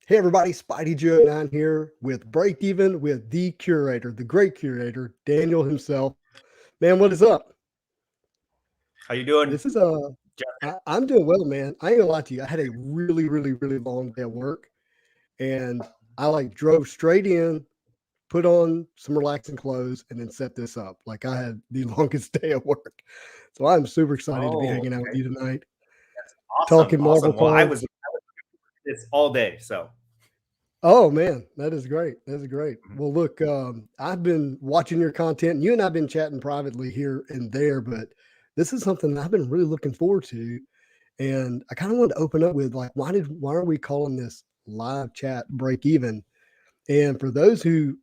Hey everybody, Spideyjeu09 here with Break Even with the curator, the great curator, Daniel himself. Man, what is up? How you doing? This is I'm doing well, man. I ain't gonna lie to you. I had a really long day at work, and I drove straight in, put on some relaxing clothes, and then set this up. Like I had the longest day at work, so I'm super excited to be Oh, hanging out with okay. you tonight, Awesome, talking Marvel awesome. Well, I cards. was it's all day, so Oh man, that is great. That's great. mhm. Well, look, I've been watching your content. You and I've been chatting privately here and there, but this is something I've been really looking forward to. And I kind of wanted to open up with why are we calling this live chat break even? And for those who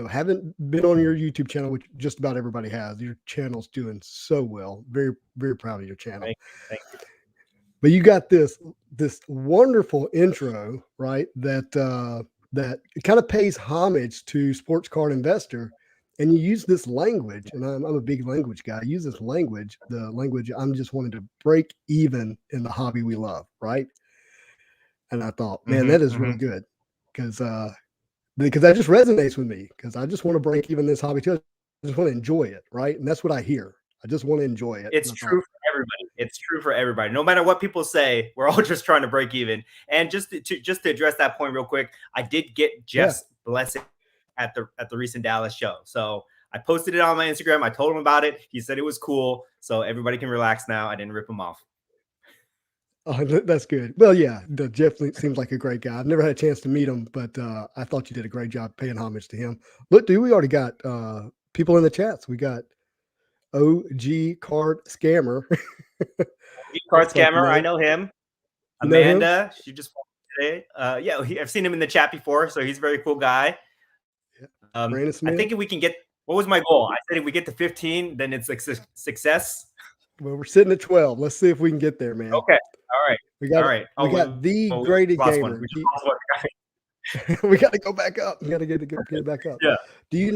haven't been on your YouTube channel, which just about everybody has, your channel's doing so well. Very proud of your channel. Thank you. But you got this wonderful intro, right? That kind of pays homage to sports card investor, and you use this language, and I'm a big language guy. I use this language, the language I'm just wanting to break even in the hobby we love, right? And I thought, man, that is really Mhm. good because that just resonates with me because I just want to break even this hobby too. I just want to enjoy it, right? And that's what I hear. I just want to enjoy it. It's And I thought, true for everybody. It's true for everybody. No matter what people say, we're all just trying to break even. And just to address that point real quick, I did get yeah, Jeff's blessing at the recent Dallas show. So I posted it on my Instagram. I told him about it. He said it was cool. So everybody can relax now. I didn't rip him off. oh, that's good. Well, yeah, Jeff seems like a great guy. I've never had a chance to meet him, but I thought you did a great job paying homage to him. Look, dude, we already got people in the chats. We got OG Card Scammer. Card That's quite the scammer. I name. know him. You know him? Amanda, she just today. Yeah, I've seen him in the chat before, so he's a very cool guy. Yeah. I Brandon think Smith. if we can get, what was my goal? I said if we get to 15, then it's like success. Well, we're sitting at 12. Let's see if we can get there, man. Okay, all right, We all got right. we Oh, got the we graded lost one. gamer. We just lost one guy. We got to go back up. We got to get it back up. Yeah, Do you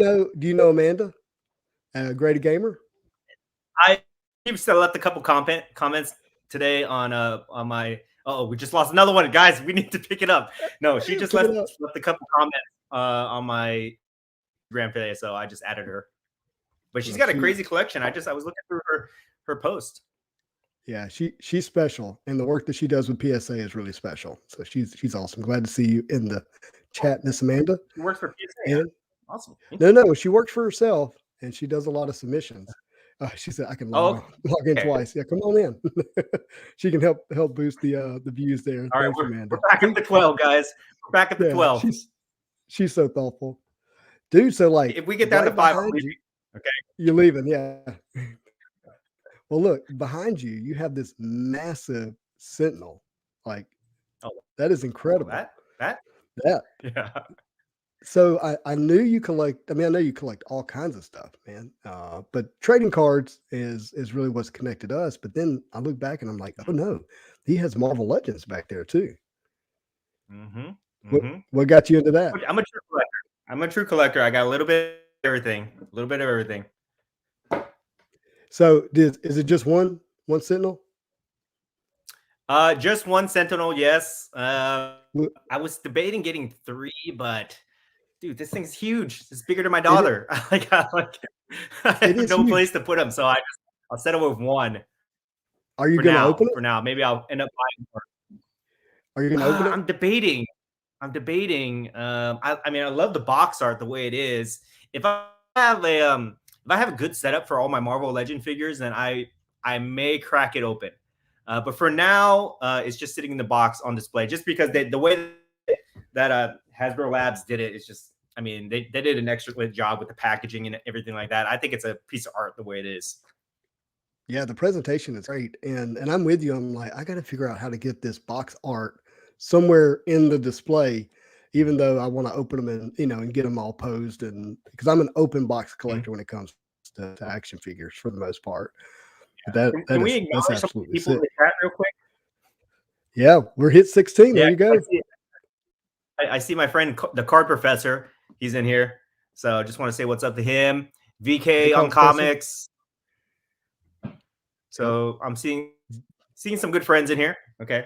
know Amanda? Graded gamer? I still left a couple comments today on my. Oh, we just lost another one, guys. We need to pick it up. No, she just Pick it left up. a couple comments on my Instagram today, so I just added her. But she's Well, got a crazy collection. I was looking through her post. yeah, she's special, and the work that she does with PSA is really special. So she's awesome. Glad to see you in the chat, Miss Amanda. She works for PSA. And Awesome. no, she works for herself, and she does a lot of submissions. She said I can Oh, log in okay. twice. Yeah, come on in. She can help boost the views there. All right, Thanks, Amanda. we're back up to 12, guys. We're back up to Yeah, 12. she's so thoughtful, dude. So If we get down to right 5, I'm behind leaving. you, Okay. you're leaving. Yeah. Well, look behind you. You have this massive Sentinel. Like Oh, that is incredible. that. Yeah. Yeah. So I knew you collect. I mean, I know you collect all kinds of stuff, man. But trading cards is really what's connected us. But then I look back and I'm like, oh no, he has Marvel Legends back there too. Mm-hmm. What Mm-hmm. what got you into that? I'm a true collector. I'm a true collector. I got a little bit of everything. A little bit of everything. So is it just one Sentinel? Just one Sentinel, yes. Wh- I was debating getting 3, but dude, this thing's huge. It's bigger than my It daughter. I it have is no place huge. to put them, so I'll settle with one Are you for gonna open now. it? For now, maybe I'll end up buying more. Are you gonna open it? I'm debating. I'm debating. I mean, I love the box art the way it is. If I have a good setup for all my Marvel Legend figures, then I may crack it open. But for now, it's just sitting in the box on display. Just because the way that Hasbro Labs did it is just. I mean, they did an excellent job with the packaging and everything like that. I think it's a piece of art the way it is. Yeah, the presentation is great, and I'm with you. I'm like, I got to figure out how to get this box art somewhere in the display, even though I want to open them and get them all posed, and because I'm an open box Mhm. collector when it comes to action figures for the most part. But Can we that's acknowledge some absolutely people in sick. the chat real quick? Yeah, we're hit 16. There Yeah, you go. I see my friend, the card professor. He's in here. So just want to say what's up to him. Hey, VK on card professor. comics. Yep. So I'm seeing some good friends in here. Okay.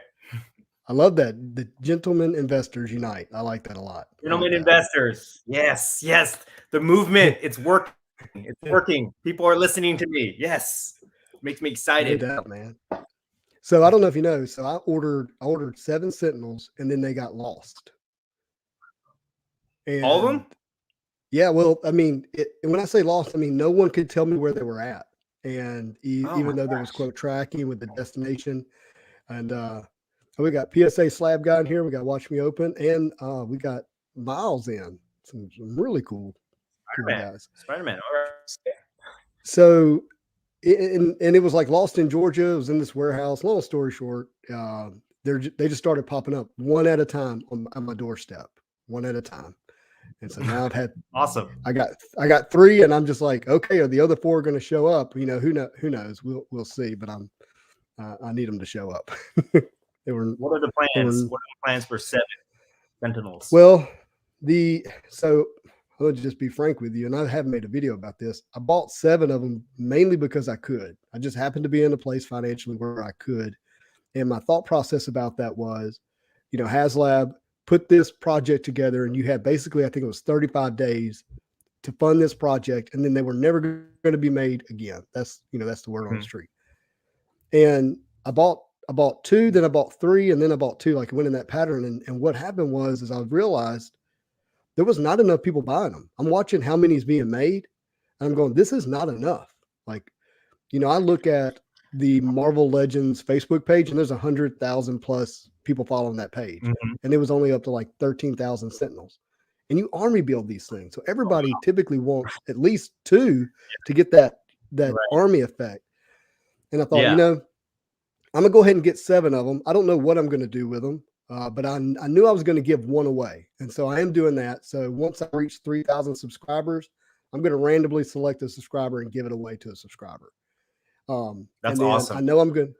I love that. The gentlemen investors unite. I like that a lot. Gentlemen investors. Yes, yes. The movement, it's working. It's working. People are listening to me. Yes. Makes me excited. No doubt, man. So I don't know if you know. So I ordered 7 Sentinels, and then they got lost. And all of them? Yeah, well, I mean, when I say lost, I mean no one could tell me where they were at, and even though there was quote tracking with the destination, and we got PSA Slab guy in here. We got Watch Me Open, and we got Miles in some really cool guys. Spider-Man. All right. So, and it was like lost in Georgia. It was in this warehouse. Long story short, they just started popping up one at a time on my doorstep, one at a time. And so now I've had awesome. I got 3, and I'm just like, okay, are the other 4 going to show up? You know, who knows? We'll see. But I need them to show up. What are the plans? What are the plans for 7 Sentinels? Well, so I'll just be frank with you, and I haven't made a video about this. I bought 7 of them mainly because I could. I just happened to be in a place financially where I could. And my thought process about that was, you know, HasLab put this project together, and you had basically, I think it was 35 days to fund this project, and then they were never going to be made again. That's the word on the street. And I bought 2, then I bought 3, and then I bought 2. Like it went in that pattern. And what happened was I realized there was not enough people buying them. I'm watching how many is being made, and I'm going, this is not enough. Like, you know, I look at the Marvel Legends Facebook page, and there's 100,000 plus people following that page. And it was only up to like 13,000 Sentinels. And you army build these things. So everybody typically wants at least 2 to get that army effect. And I thought, you know, I'm going to go ahead and get 7 of them. I don't know what I'm going to do with them, but I knew I was going to give 1 away. And so I am doing that. So once I reach 3,000 subscribers, I'm going to randomly select a subscriber and give it away to a subscriber. That's awesome. I know I'm good.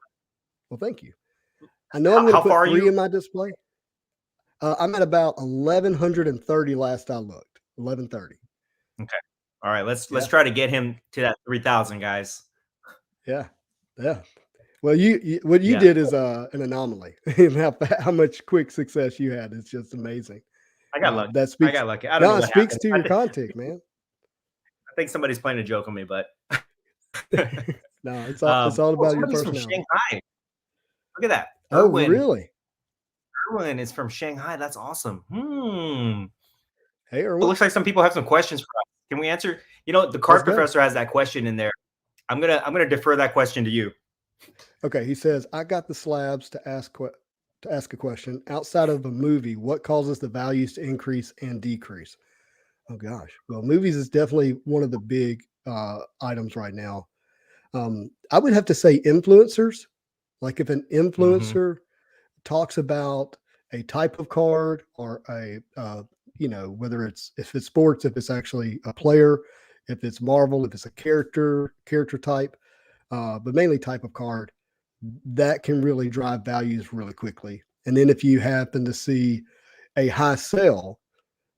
Well, thank you. I know I'm going to put 3 in my display. I'm at about 1,130 last I looked. 1,130. Okay. All right. Let's try to get him to that 3,000, guys. Yeah. Well, what you did is an anomaly. How much quick success you had. It's just amazing. I got lucky. I got lucky. I don't know. It speaks to your content, man. I think somebody's playing a joke on me, but no, it's all about your personality. From Shanghai. Look at that. Oh, really? Erwin is from Shanghai. That's awesome. Hey, Erwin. It looks like some people have some questions for us. Can we answer? You know, the card professor has that question in there. I'm gonna defer that question to you. Okay, he says, I got the slabs to ask a question. Outside of a movie, what causes the values to increase and decrease? Oh gosh. Well, movies is definitely one of the big items right now. I would have to say influencers. Like if an influencer talks about a type of card or whether if it's sports, if it's actually a player, if it's Marvel, if it's a character type, but mainly type of card, that can really drive values really quickly. And then if you happen to see a high sale,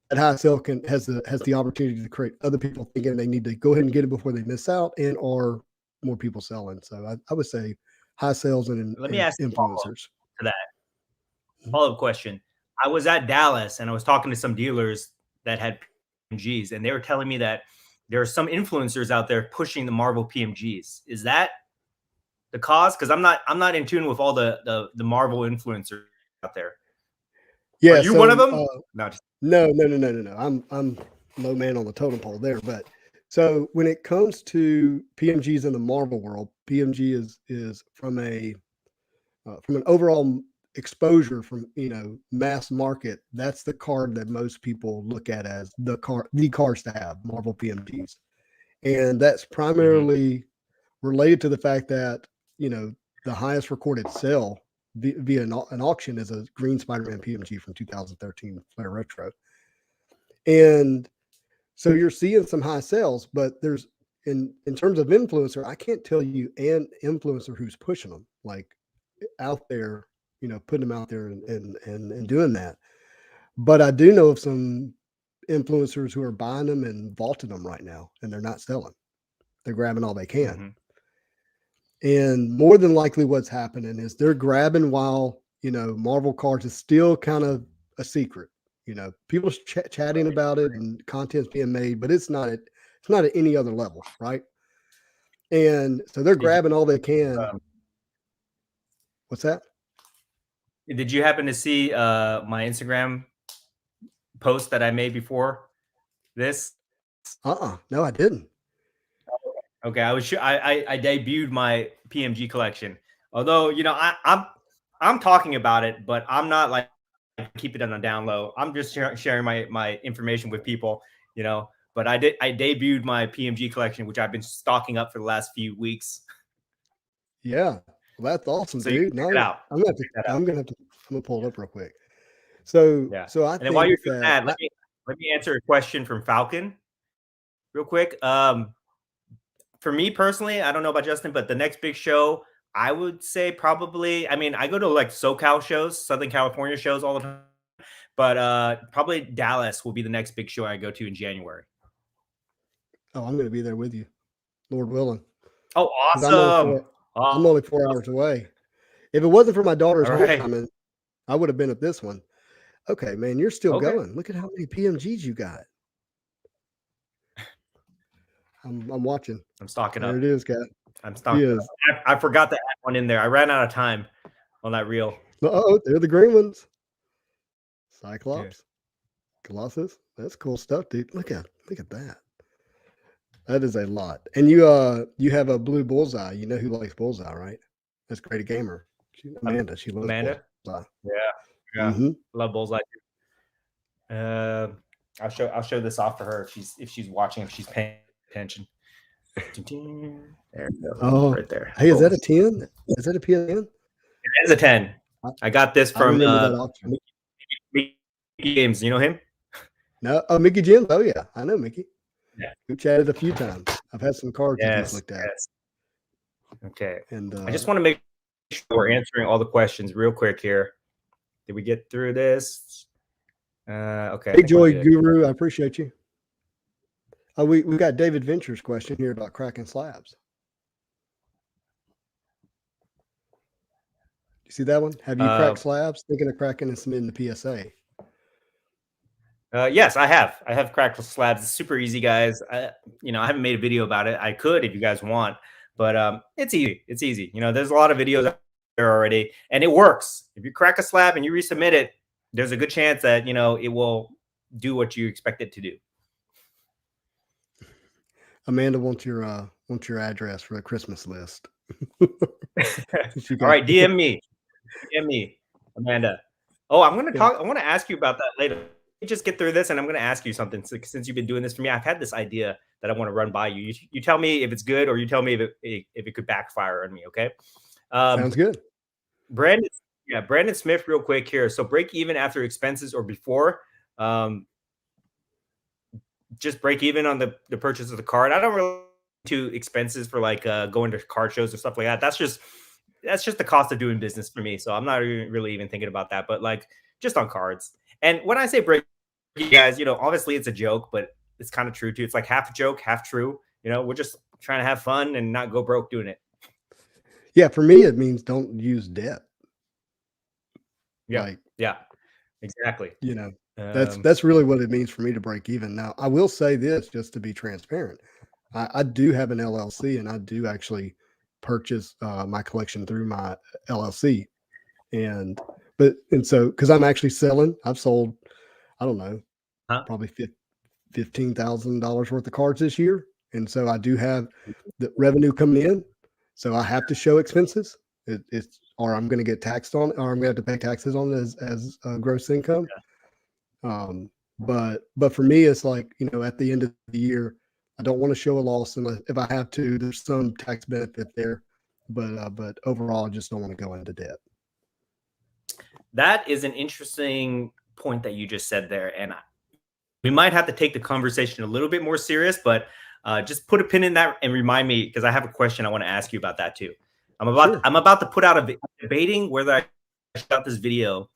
that high sale has the opportunity to create other people thinking they need to go ahead and get it before they miss out, and or more people selling. So I would say high sales and let me ask influencers. To that follow-up question. I was at Dallas and I was talking to some dealers that had PMGs, and they were telling me that there are some influencers out there pushing the Marvel PMGs. Is that the cause? Because I'm not in tune with all the Marvel influencers out there. Yeah, are you one of them? No. I'm low man on the totem pole there. But so when it comes to PMGs in the Marvel world, PMG is from an overall exposure from mass market. That's the card that most people look at as the cards to have, Marvel PMGs, and that's primarily related to the fact that the highest recorded sale via an auction is a green Spider-Man PMG from 2013 Flare Retro. And so you're seeing some high sales, but there's in terms of influencer, I can't tell you an influencer who's pushing them like out there, putting them out there and doing that. But I do know of some influencers who are buying them and vaulting them right now, and they're not selling. They're grabbing all they can. And more than likely what's happening is they're grabbing while, Marvel cards is still kind of a secret. People chatting about it and content's being made, but it's not at any other level, right? And so they're grabbing all they can. What's that? Did you happen to see my Instagram post that I made before this? No, I didn't. Okay, I debuted my PMG collection. Although I'm talking about it, but I'm not like keep it on a down low. I'm just sharing my information with people, But I debuted my PMG collection, which I've been stocking up for the last few weeks. Yeah, well, that's awesome, So dude. check it out. I'm gonna pull it up real quick. So Yeah. So I and then while you're doing that, that, let me answer a question from Falcon real quick. For me personally, I don't know about Justin, but the next big show, I would say probably, I go to like SoCal shows, Southern California shows all the time, but probably Dallas will be the next big show I go to in January. I'm going to be there with you, Lord willing. Oh, awesome. I'm only 4 hours away. If it wasn't for my daughter's homecoming, I would have been at this one. Okay, man, you're still going. Look at how many PMGs you got. I'm watching. I'm stocking up. There it is, guys. I'm stocking up. I forgot to add one in there. I ran out of time on that reel. Oh, they're the green ones. Cyclops, Colossus. That's cool stuff, dude. Look at that. That is a lot. And you have a blue bullseye. You know who likes bullseye, right? That's Great Gamer. Amanda. She loves Amanda. Bullseye. Yeah. Mm-hmm. Love bullseye. I'll show this off for her if she's watching, if she's paying attention. There we go. Oh, right there. Hey, is that a 10? Is that a PN? It is a 10. I got this from Mickey Games. You know him? No. Oh, Mickey James. Oh yeah, I know Mickey. Yeah. We've chatted a few times. I've had some cards that he's looked at. Yes. Okay. And I just want to make sure we're answering all the questions real quick here. Did we get through this? Okay. Hey, Joy Guru, I appreciate you. We got David Venture's question here about cracking slabs. You see that one? Have you cracked slabs? Thinking of cracking and submitting the PSA. Yes, I have. I have cracked slabs. It's super easy, guys. I haven't made a video about it. I could if you guys want, but it's easy. It's easy. There's a lot of videos out there already, and it works. If you crack a slab and you resubmit it, there's a good chance that it will do what you expect it to do. Amanda wants your address for the Christmas list. All right, DM me, Amanda. Oh, I'm going to talk. I want to ask you about that later. Let me just get through this, and I'm going to ask you something. Since you've been doing this for me, I've had this idea that I want to run by you. You tell me if it's good, or you tell me if it could backfire on me. Okay. Sounds good. Brandon Smith, real quick here. So break even after expenses or before. Just break even on the purchase of the card. I don't really do expenses for like going to card shows or stuff like that. That's just the cost of doing business for me. So I'm not really even thinking about that, but like just on cards. And when I say break, you guys, obviously it's a joke, but it's kind of true too. It's like half a joke, half true. We're just trying to have fun and not go broke doing it. Yeah, for me it means don't use debt. Yeah, yeah, exactly. That's really what it means for me to break even. Now, I will say this just to be transparent. I do have an LLC, and I do actually purchase my collection through my LLC. So because I'm actually selling, I've sold, I don't know, probably $15,000 worth of cards this year. And so I do have the revenue coming in. So I have to show expenses. Or I'm going to get taxed on it, or I'm going to have to pay taxes on it as gross income. But for me, it's like, at the end of the year, I don't want to show a loss unless if I have to. There's some tax benefit there, but overall, I just don't want to go into debt. That is an interesting point that you just said there, and we might have to take the conversation a little bit more serious. But just put a pin in that and remind me, because I have a question I want to ask you about that too. I'm about to put out debating whether I should out this video.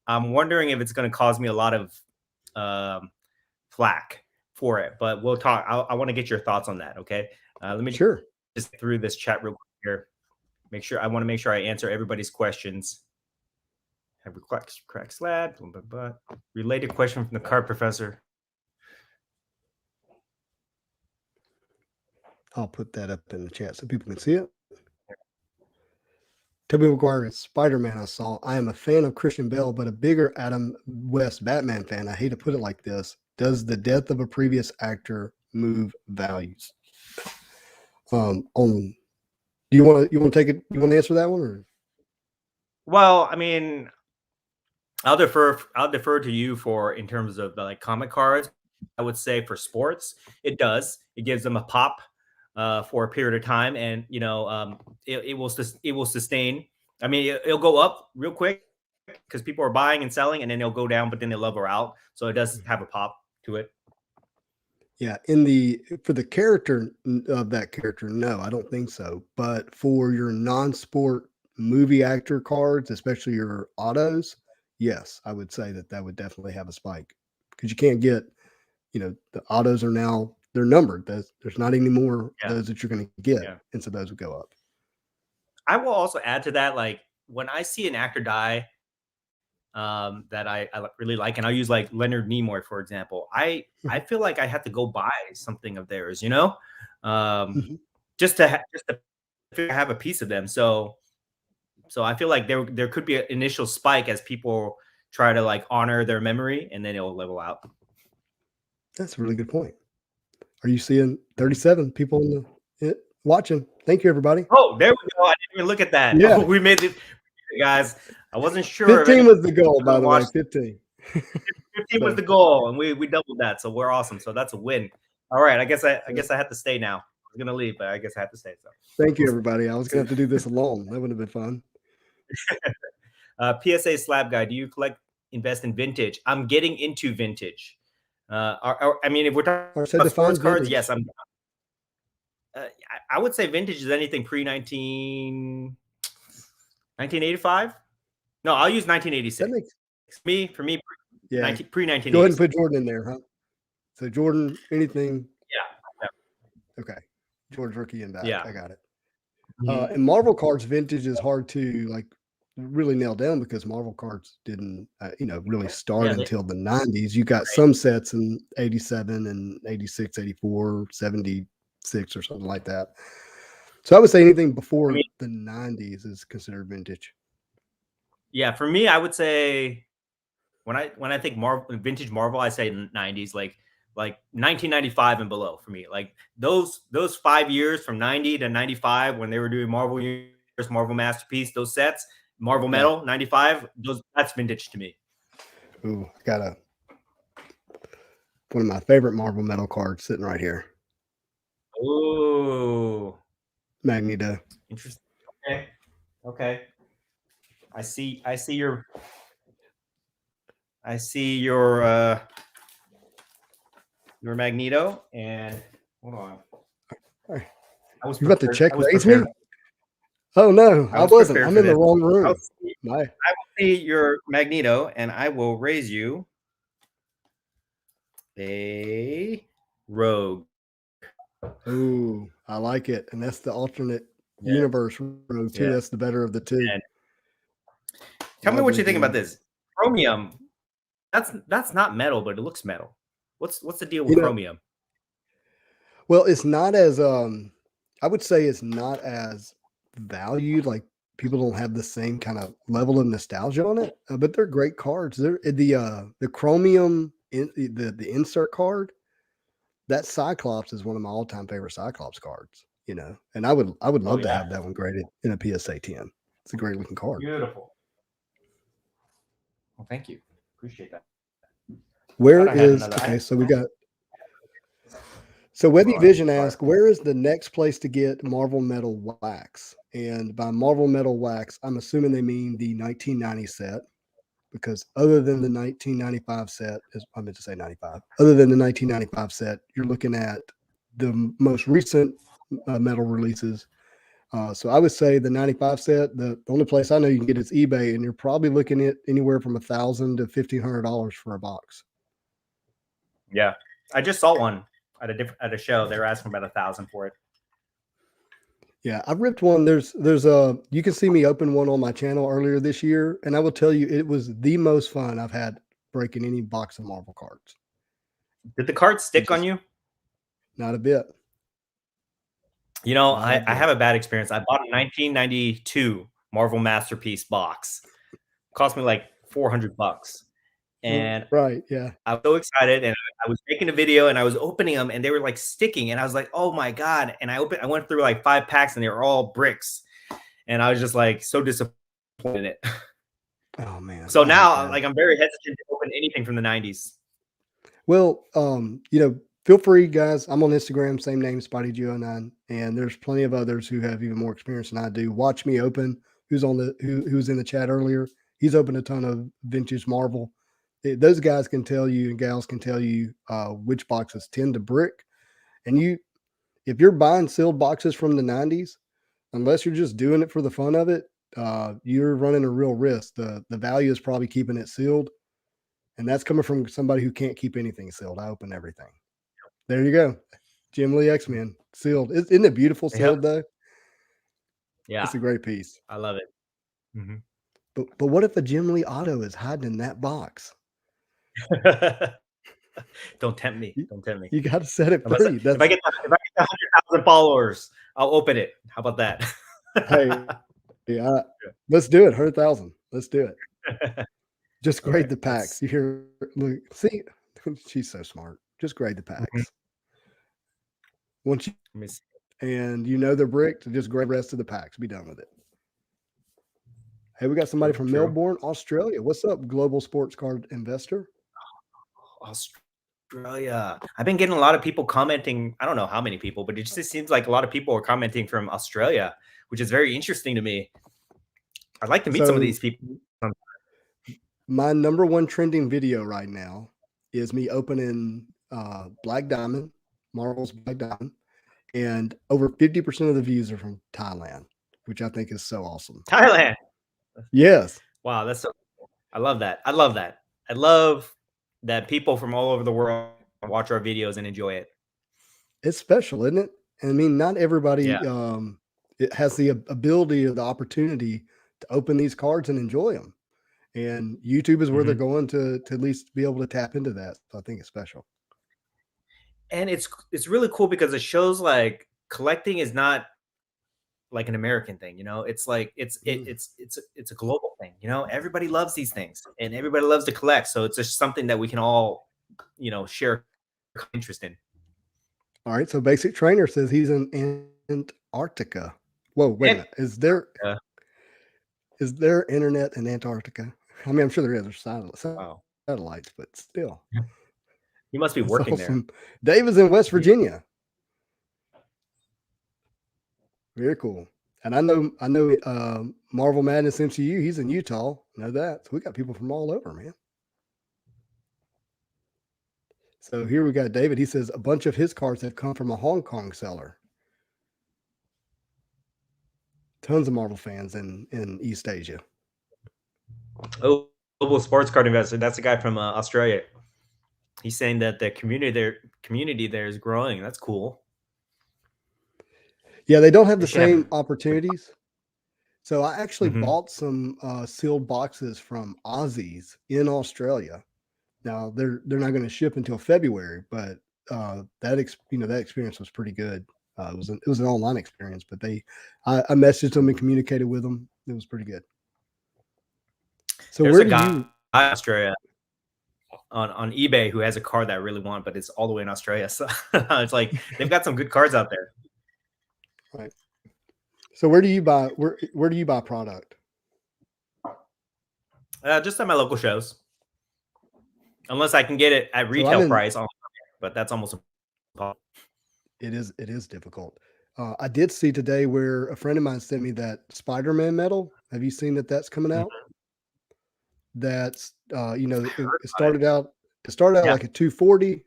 I'm wondering if it's going to cause me a lot of flack for it, but we'll talk. I want to get your thoughts on that. Okay. Let me just through this chat real quick here. I want to make sure I answer everybody's questions. Have a crack slab. But related question from the card professor. I'll put that up in the chat so people can see it. Tobey Maguire is Spider-Man I saw. I am a fan of Christian Bale, but a bigger Adam West Batman fan. I hate to put it like this. Does the death of a previous actor move values? Do you want to take it? You want to answer that one, or? Well, I mean, I'll defer to you for in terms of like comic cards. I would say for sports, it does. It gives them a pop for a period of time, and it will sustain. I mean, it'll go up real quick because people are buying and selling, and then they'll go down, but then they'll level out. So it does have a pop to it. Yeah, for the character of that character, no, I don't think so. But for your non-sport movie actor cards, especially your autos, yes, I would say that would definitely have a spike because you can't get, the autos are now they're numbered. There's not any more those that you're going to get, and so those would go up. I will also add to that, like when I see an actor die that I really like, and I'll use like Leonard Nimoy for example. I feel like I have to go buy something of theirs, just to have a piece of them. So I feel like there could be an initial spike as people try to like honor their memory, and then it'll level out. That's a really good point. Are you seeing 37 people watching? Thank you, everybody. Oh, there we go. I didn't even look at that. Yeah, we made it, guys. I wasn't sure. 15 was the goal, by the way. 15. 15 was the goal, and we doubled that, so we're awesome. So that's a win. All right, I guess I have to stay now. I was gonna leave, but I guess I have to stay. So thank you, everybody. I was gonna have to do this alone. That would have been fun. PSA Slab Guy, do you invest in vintage? I'm getting into vintage. I mean, if we're talking about sports cards, yes, I'm. I would say vintage is anything pre 1985. No, I'll use 1986. For me, yeah, pre 1986. Go ahead and put Jordan in there, huh? So Jordan, anything? Yeah. Okay, George rookie and back. Yeah, I got it. And Marvel cards vintage is hard to like really nail down because Marvel cards didn't really start until the 90s. You got some sets in 87 and 86, 84, 76 or something like that. So I would say anything before the 90s is considered vintage. Yeah, for me, I would say when I think vintage Marvel, I say 90s, like 1995 and below for me. Like those 5 years from 90 to 95 when they were doing Marvel Universe, Marvel Masterpiece, those sets, Marvel Metal 95, that's vintage to me. Ooh, I got one of my favorite Marvel Metal cards sitting right here. Ooh, Magneto. Interesting. Okay. I see your Magneto, and hold on. I was about to check raise me. Oh no, I wasn't. I'm in the wrong room. I will see your Magneto, and I will raise you a Rogue. Ooh, I like it, and that's the alternate universe Rogue too. That's the better of the two. And tell me what you think about this chromium. That's not metal, but it looks metal. What's the deal with chromium? Well, it's not as I would say it's not as valued. Like people don't have the same kind of level of nostalgia on it, but they're great cards. They're the chromium the insert card. That Cyclops is one of my all-time favorite Cyclops cards. And I would love to have that one graded in a PSA 10. It's a great looking card. Beautiful. Well, thank you. Appreciate that. Where is okay? So we got. So Webby Vision asks, where is the next place to get Marvel Metal wax? And by Marvel Metal wax, I'm assuming they mean the 1990 set, because other than the 1995 set, I meant to say 95. Other than the 1995 set, you're looking at the most recent metal releases. So I would say the 95 set, the only place I know you can get is eBay, and you're probably looking at anywhere from $1,000 to $1,500 for a box. Yeah, I just saw one at a show. They were asking about $1,000 for it. Yeah, I ripped one. There's a you can see me open one on my channel earlier this year, and I will tell you it was the most fun I've had breaking any box of Marvel cards. Did the card It's stick on just you? not a bit. You know, Not a I have bit. a bad experience. I bought a 1992 Marvel Masterpiece box. Cost me like $400. And Right, yeah. I was so excited, and I was making a video, and I was opening them, and they were like sticking, and I was like, "Oh my god!" And I went through like 5 packs, and they were all bricks, and I was just like so disappointed in it. Oh man, So I hate now, that. like, I'm very hesitant to open anything from the 90s. Well, feel free, guys. I'm on Instagram, same name, Spideyjeu09, and there's plenty of others who have even more experience than I do. Watch me open. Who's in the chat earlier? He's opened a ton of vintage Marvel. Those guys can tell you and gals can tell you which boxes tend to brick. And if you're buying sealed boxes from the 90s, unless you're just doing it for the fun of it, you're running a real risk. The value is probably keeping it sealed. And that's coming from somebody who can't keep anything sealed. I open everything. There you go. Jim Lee X-Men sealed. Isn't it beautiful Yep. sealed though? Yeah. It's a great piece. I love it. But what if a Jim Lee auto is hiding in that box? Don't tempt me. You, Don't tempt me. you got to set it If free. I get 100,000 followers, I'll open it. How about that? Hey, yeah, let's do it. 100,000. Let's do it. Just grade the packs. You hear? Look, see, she's so smart. Just grade the packs. Once you and you know they're bricked, just grade the rest of the packs. Be done with it. Hey, we got somebody from Melbourne, Australia. What's up, global sports card investor? Australia. I've been getting a lot of people commenting. I don't know how many people, but it just seems like a lot of people are commenting from Australia, which is very interesting to me. I'd like to meet some of these people. My number one trending video right now is me opening Black Diamond, Marvel's Black Diamond, and over 50% of the views are from Thailand, which I think is so awesome. Thailand. Yes. Wow, that's so cool. I love that. I love that. I love that people from all over the world watch our videos and enjoy it. It's special, isn't it? I mean, not everybody it has the ability or the opportunity to open these cards and enjoy them. And YouTube is where they're going to at least be able to tap into that. So I think it's special. And it's really cool because it shows like collecting is not like an American thing, you know. It's like it's a global thing, you know. Everybody loves these things and everybody loves to collect, so it's just something that we can all, you know, share interest in. All right, so Basic Trainer says he's in Antarctica. Whoa, wait a minute. Is there internet in Antarctica? I mean, I'm sure there is. There's satellites, but still. You must be working awesome. There. Dave is in West Virginia. Very cool. And I know Marvel Madness MCU, he's in Utah. Know that. So we got people from all over, man. So here we got David. He says a bunch of his cards have come from a Hong Kong seller. Tons of Marvel fans in East Asia. Oh, global sports card investor. That's a guy from Australia. He's saying that the community there is growing. That's cool. Yeah, they don't have the same opportunities. So I actually bought some sealed boxes from Aussies in Australia. Now they're not going to ship until February, but that experience was pretty good. It was an online experience, but I messaged them and communicated with them. It was pretty good. So there's a guy in Australia on eBay who has a card that I really want, but it's all the way in Australia. So it's like they've got some good cards out there. Right. So where do you buy product? Just at my local shows. Unless I can get it at retail price, but that's almost impossible. It is difficult. I did see today where a friend of mine sent me that Spider-Man medal. Have you seen that's coming out? That's it started out like at 240,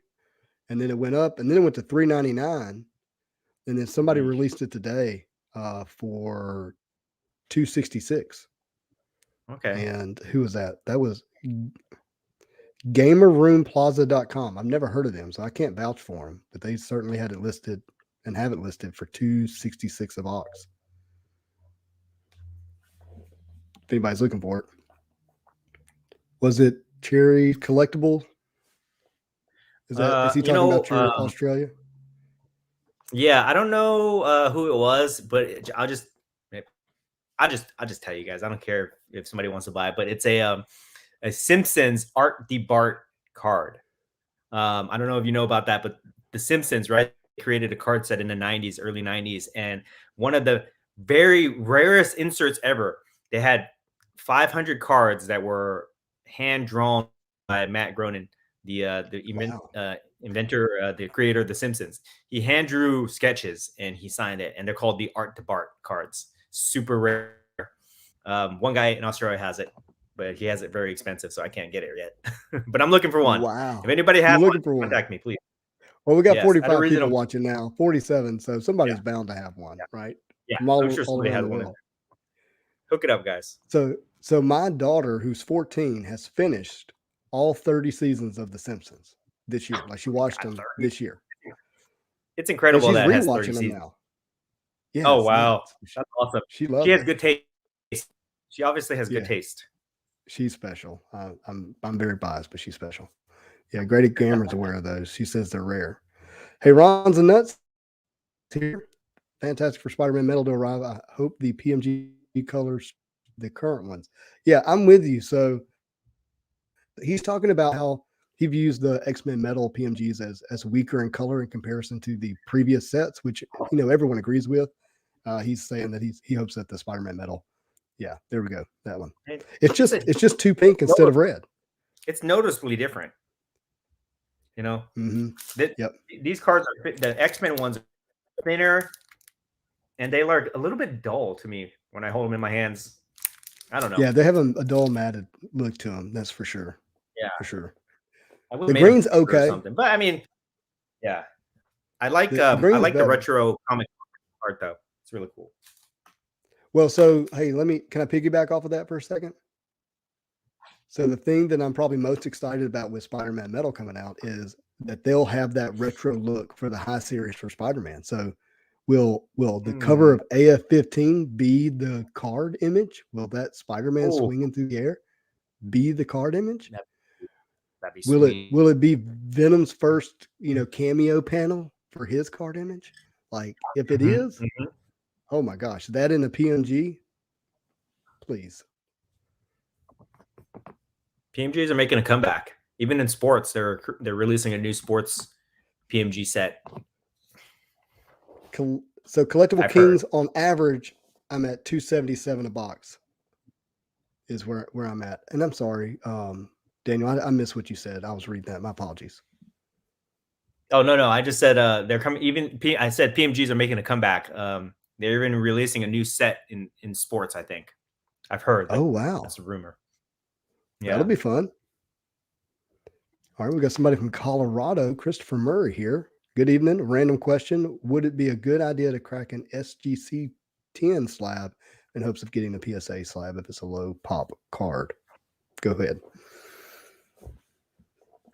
and then it went up, and then it went to 399, and then somebody released it today for 266. Okay. And who was that? That was GamerRoomPlaza.com. I've never heard of them, so I can't vouch for them, but they certainly had it listed and have it listed for $266 a box. If anybody's looking for it. Was it Cherry Collectible? Is he talking about your Australia? Yeah, I don't know who it was, but I'll just tell you guys. I don't care if somebody wants to buy it, but it's a Simpsons Art the Bart card. I don't know if you know about that, but the Simpsons, right, created a card set in the 90s, early 90s, and one of the very rarest inserts ever. They had 500 cards that were hand drawn by Matt Groening, the inventor, the creator of the Simpsons. He hand drew sketches and he signed it, and they're called the Art to Bart cards. Super rare. One guy in Australia has it, but he has it very expensive, so I can't get it yet. But I'm looking for one. Wow. If anybody has one, contact me, please. Well, we got 45 people watching now, 47, so somebody's bound to have one, right? Yeah, I'm sure somebody has one. Hook it up, guys. So my daughter, who's 14, has finished all 30 seasons of The Simpsons this year. Like she watched them this year. It's incredible that she's has 30 rewatching them seasons. Now. Yeah. Oh wow, that's awesome. She has good taste. She obviously has good taste. She's special. I'm very biased, but she's special. Yeah, Grady Cameron's aware of those. She says they're rare. Hey, Ron's and Nuts here. Fantastic for Spider-Man metal to arrive. I hope the PMG colors the current ones. Yeah, I'm with you. So he's talking about how he views the X-Men metal PMGs as weaker in color in comparison to the previous sets, which everyone agrees with. He's saying that he hopes that the Spider-Man metal. Yeah, there we go. That one. It's just too pink instead of red. It's noticeably different. These cards are the X-Men ones are thinner, and they look a little bit dull to me when I hold them in my hands. I don't know. Yeah, they have a dull matted look to them. That's for sure. Yeah, for sure. The green's okay, but I mean, yeah, I like the retro comic art though. It's really cool. Well, so hey, can I piggyback off of that for a second? So the thing that I'm probably most excited about with Spider-Man metal coming out is that they'll have that retro look for the high series for Spider-Man. So will the cover of AF-15 be the card image? Will that Spider-Man swinging through the air be the card image? That'd be sweet. Will it be Venom's first, cameo panel for his card image? Like if it is, oh my gosh, that in a PMG, please. PMGs are making a comeback. Even in sports, they're releasing a new sports PMG set. So Collectible Kings on average, I'm at $277 a box. Is where I'm at. And I'm sorry, Daniel, I missed what you said. I was reading that. My apologies. Oh no, I just said they're coming. I said PMGs are making a comeback. They're even releasing a new set in sports. I think I've heard. Oh wow, that's a rumor. Yeah, that'll be fun. All right, we got somebody from Colorado, Christopher Murray here. Good evening. Random question: would it be a good idea to crack an SGC 10 slab in hopes of getting a PSA slab if it's a low pop card? Go ahead.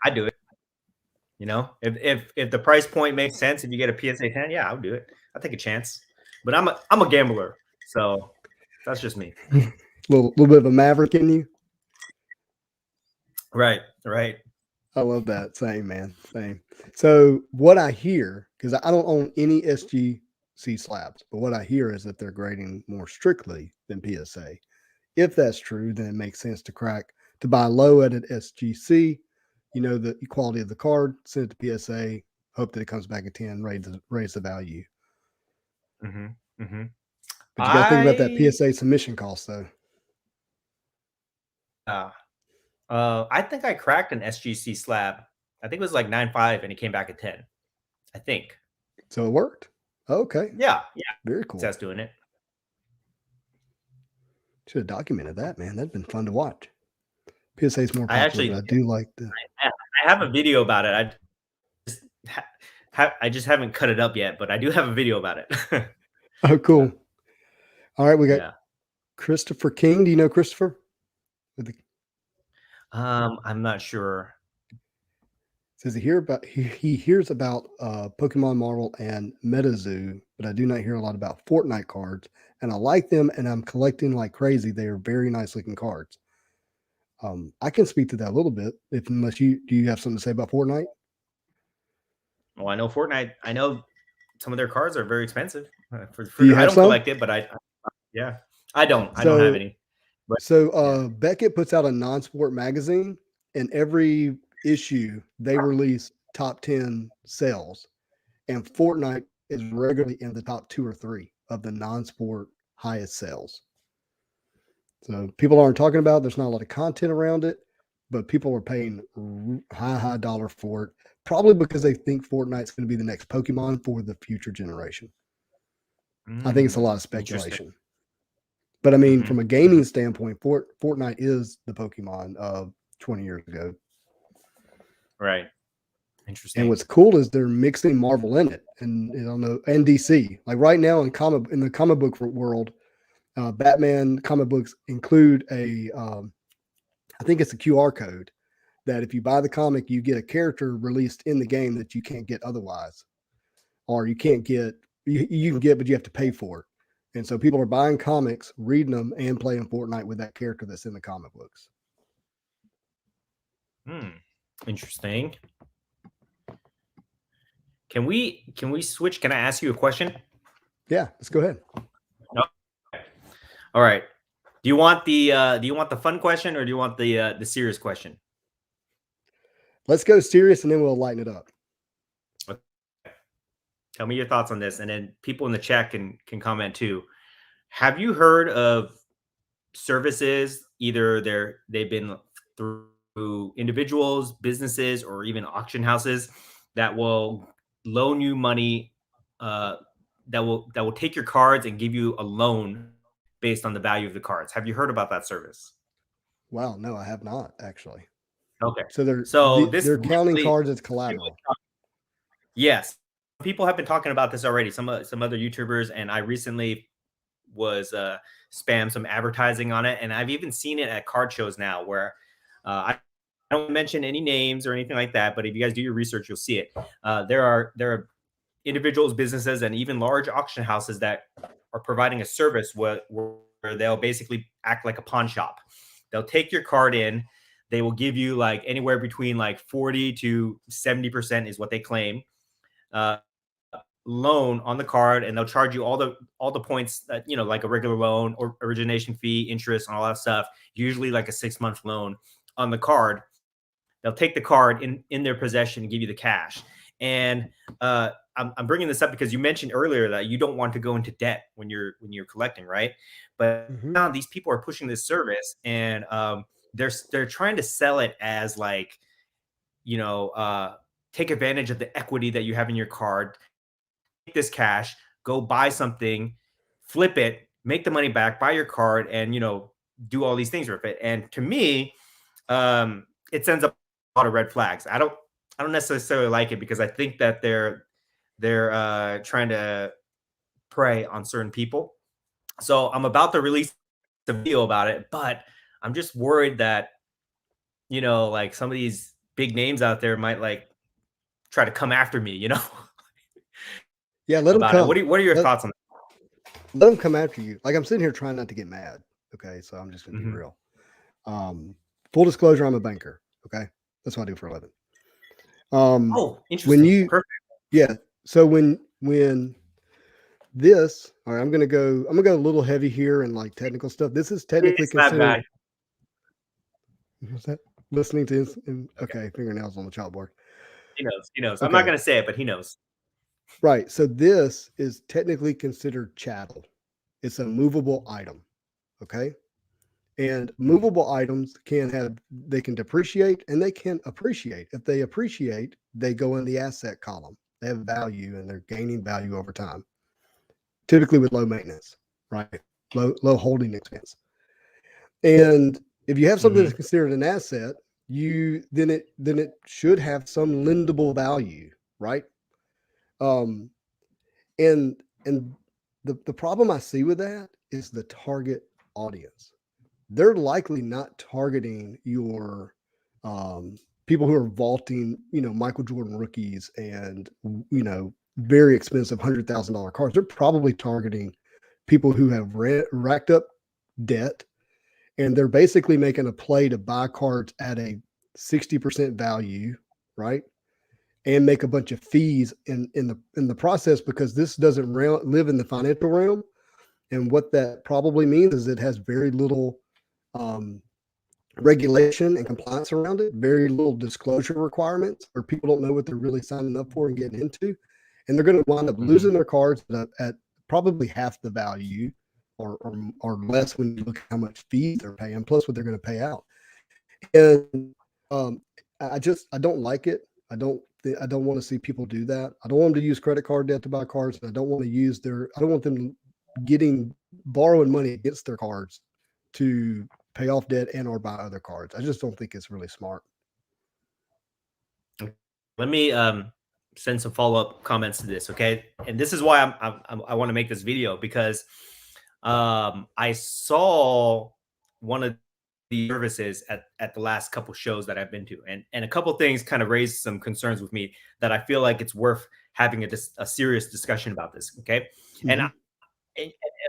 I do it. If the price point makes sense, if you get a PSA 10, yeah, I'll do it. I'll take a chance. But I'm a gambler, so that's just me. little bit of a maverick in you. Right. I love that. Same, man. Same. So what I hear, because I don't own any SGC slabs, but what I hear is that they're grading more strictly than PSA. If that's true, then it makes sense to buy low at an SGC, the quality of the card, send it to PSA, hope that it comes back at 10, raise the value. But you got to think about that PSA submission cost, though. I think I cracked an SGC slab. I think it was like 9.5, and it came back at 10. I think. So it worked. Okay. Yeah. Very cool. That's doing it. Should have documented that, man. That'd been fun to watch. PSA is more popular, but I do like the. I have a video about it. I just haven't cut it up yet, but I do have a video about it. Oh, cool. All right, we got Christopher King. Do you know Christopher? I'm not sure. Says he hears about Pokemon Marvel and MetaZoo, but I do not hear a lot about Fortnite cards, and I like them, and I'm collecting like crazy. They are very nice looking cards. I can speak to that a little bit, unless do you have something to say about Fortnite? Well, I know Fortnite. I know some of their cards are very expensive. Do you I have don't some? collect it, but yeah, I don't have So any. But yeah. Beckett puts out a non-sport magazine, and every issue they release top 10 sales, and Fortnite is regularly in the top 2 or 3 of the non-sport highest sales. So people aren't talking about it. There's not a lot of content around it, but people are paying high dollar for it, probably because they think Fortnite's going to be the next Pokemon for the future generation. I think it's a lot of speculation. But I mean, from a gaming standpoint, Fortnite is the Pokemon of 20 years ago. Right. Interesting. And what's cool is they're mixing Marvel in it, and and DC. Like right now in the comic book world, Batman comic books include I think it's a QR code that if you buy the comic, you get a character released in the game that you can't get otherwise, or you can't get you can get, but you have to pay for it. And so people are buying comics, reading them, and playing Fortnite with that character that's in the comic books. Interesting. Can we switch? Can I ask you a question? Yeah, let's go ahead. Okay. All right. Do you want the fun question, or do you want the serious question? Let's go serious, and then we'll lighten it up. Okay. Tell me your thoughts on this, and then people in the chat can comment too. Have you heard of services, either they've been through individuals, businesses, or even auction houses, that will loan you money, that will take your cards and give you a loan based on the value of the cards? Have you heard about that service? Wow, no, I have not actually. Okay, So they're counting cards as collateral. Yes, people have been talking about this already. Some other YouTubers, and I recently was spammed some advertising on it, and I've even seen it at card shows now, where I don't mention any names or anything like that, but if you guys do your research, you'll see it. There are individuals, businesses, and even large auction houses that are providing a service where they'll basically act like a pawn shop. They'll take your card in. They will give you like anywhere between like 40 to 70% is what they claim, loan on the card, and they'll charge you all the points that, like a regular loan, or origination fee, interest, and all that stuff. Usually like a 6-month loan on the card. They'll take the card in their possession and give you the cash. And I'm bringing this up because you mentioned earlier that you don't want to go into debt when you're collecting, right? But now these people are pushing this service, and they're trying to sell it as like, take advantage of the equity that you have in your card. Take this cash, go buy something, flip it, make the money back, buy your card, and do all these things with it. And to me, it sends up a lot of red flags. I don't necessarily like it, because I think that they're trying to prey on certain people. So I'm about to release a video about it, but I'm just worried that like some of these big names out there might like try to come after me. Yeah, let them come. What are your thoughts on that? Let them come after you. Like, I'm sitting here trying not to get mad. Okay, so I'm just gonna be real. Full disclosure, I'm a banker. Okay, that's what I do for a living. Oh, interesting. Perfect. Yeah. So when this, all right, I'm gonna go a little heavy here and like technical stuff. This is technically considered. What's that? Listening to okay, fingernails on the chalkboard. He knows. Okay. I'm not gonna say it, but he knows. Right. So this is technically considered chattel. It's a movable item. Okay. And movable items can depreciate and they can appreciate. If they appreciate, they go in the asset column. They have value and they're gaining value over time. Typically with low maintenance, right? Low holding expense. And if you have something that's considered an asset, then it should have some lendable value, right? And the problem I see with that is the target audience. They're likely not targeting your people who are vaulting, Michael Jordan rookies and, very expensive $100,000 cards. They're probably targeting people who have racked up debt, and they're basically making a play to buy cards at a 60% value, right? And make a bunch of fees in the process, because this doesn't live in the financial realm. And what that probably means is it has very little regulation and compliance around it, very little disclosure requirements, where people don't know what they're really signing up for and getting into. And they're going to wind up losing their cards at probably half the value or less when you look at how much fees they're paying, plus what they're going to pay out. And I don't like it. I don't want to see people do that. I don't want them to use credit card debt to buy cards. And I don't want them borrowing money against their cards to pay off debt and or buy other cards. I just don't think it's really smart. Let me send some follow-up comments to this, okay? And this is why I want to make this video, because I saw one of the services at the last couple shows that I've been to, and a couple things kind of raised some concerns with me that I feel like it's worth having a serious discussion about this, okay? Mm-hmm. And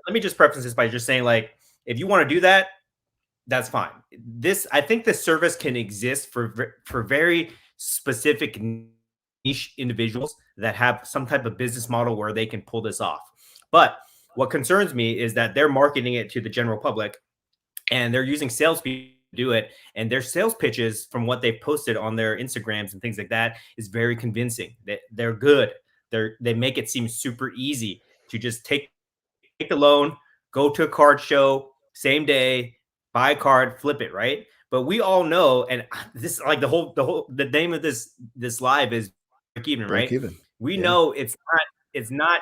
let me just preface this by just saying, like, if you want to do that, that's fine. I think this service can exist for very specific niche individuals that have some type of business model where they can pull this off. But what concerns me is that they're marketing it to the general public, and they're using salespeople to do it. And their sales pitches, from what they've posted on their Instagrams and things like that, is very convincing. They're good. They make it seem super easy to just take the loan, go to a card show, same day, buy a card, flip it, right? But we all know, and this, like, the name of this live is break even, right? We know it's not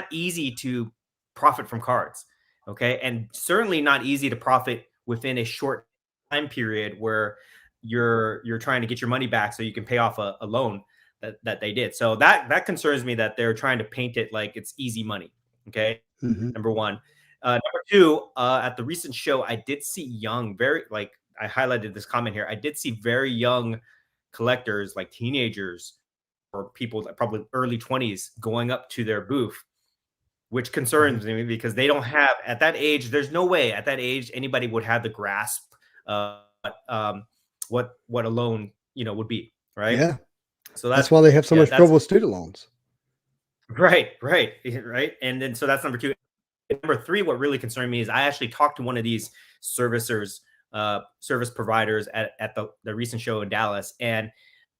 easy to profit from cards, okay? And certainly not easy to profit within a short time period where you're trying to get your money back so you can pay off a loan that they did. So that concerns me, that they're trying to paint it like it's easy money, okay? Mm-hmm. Number one. Number two, at the recent show, I did see I highlighted this comment here. I did see very young collectors, like teenagers or people that probably early 20s, going up to their booth, which concerns me, because they don't have, at that age, there's no way at that age anybody would have the grasp of what a loan, would be, right? Yeah. So that's why they have so much trouble with student loans. Right. And then, so that's number two. Number three, what really concerned me is I actually talked to one of these service providers at the recent show in Dallas. And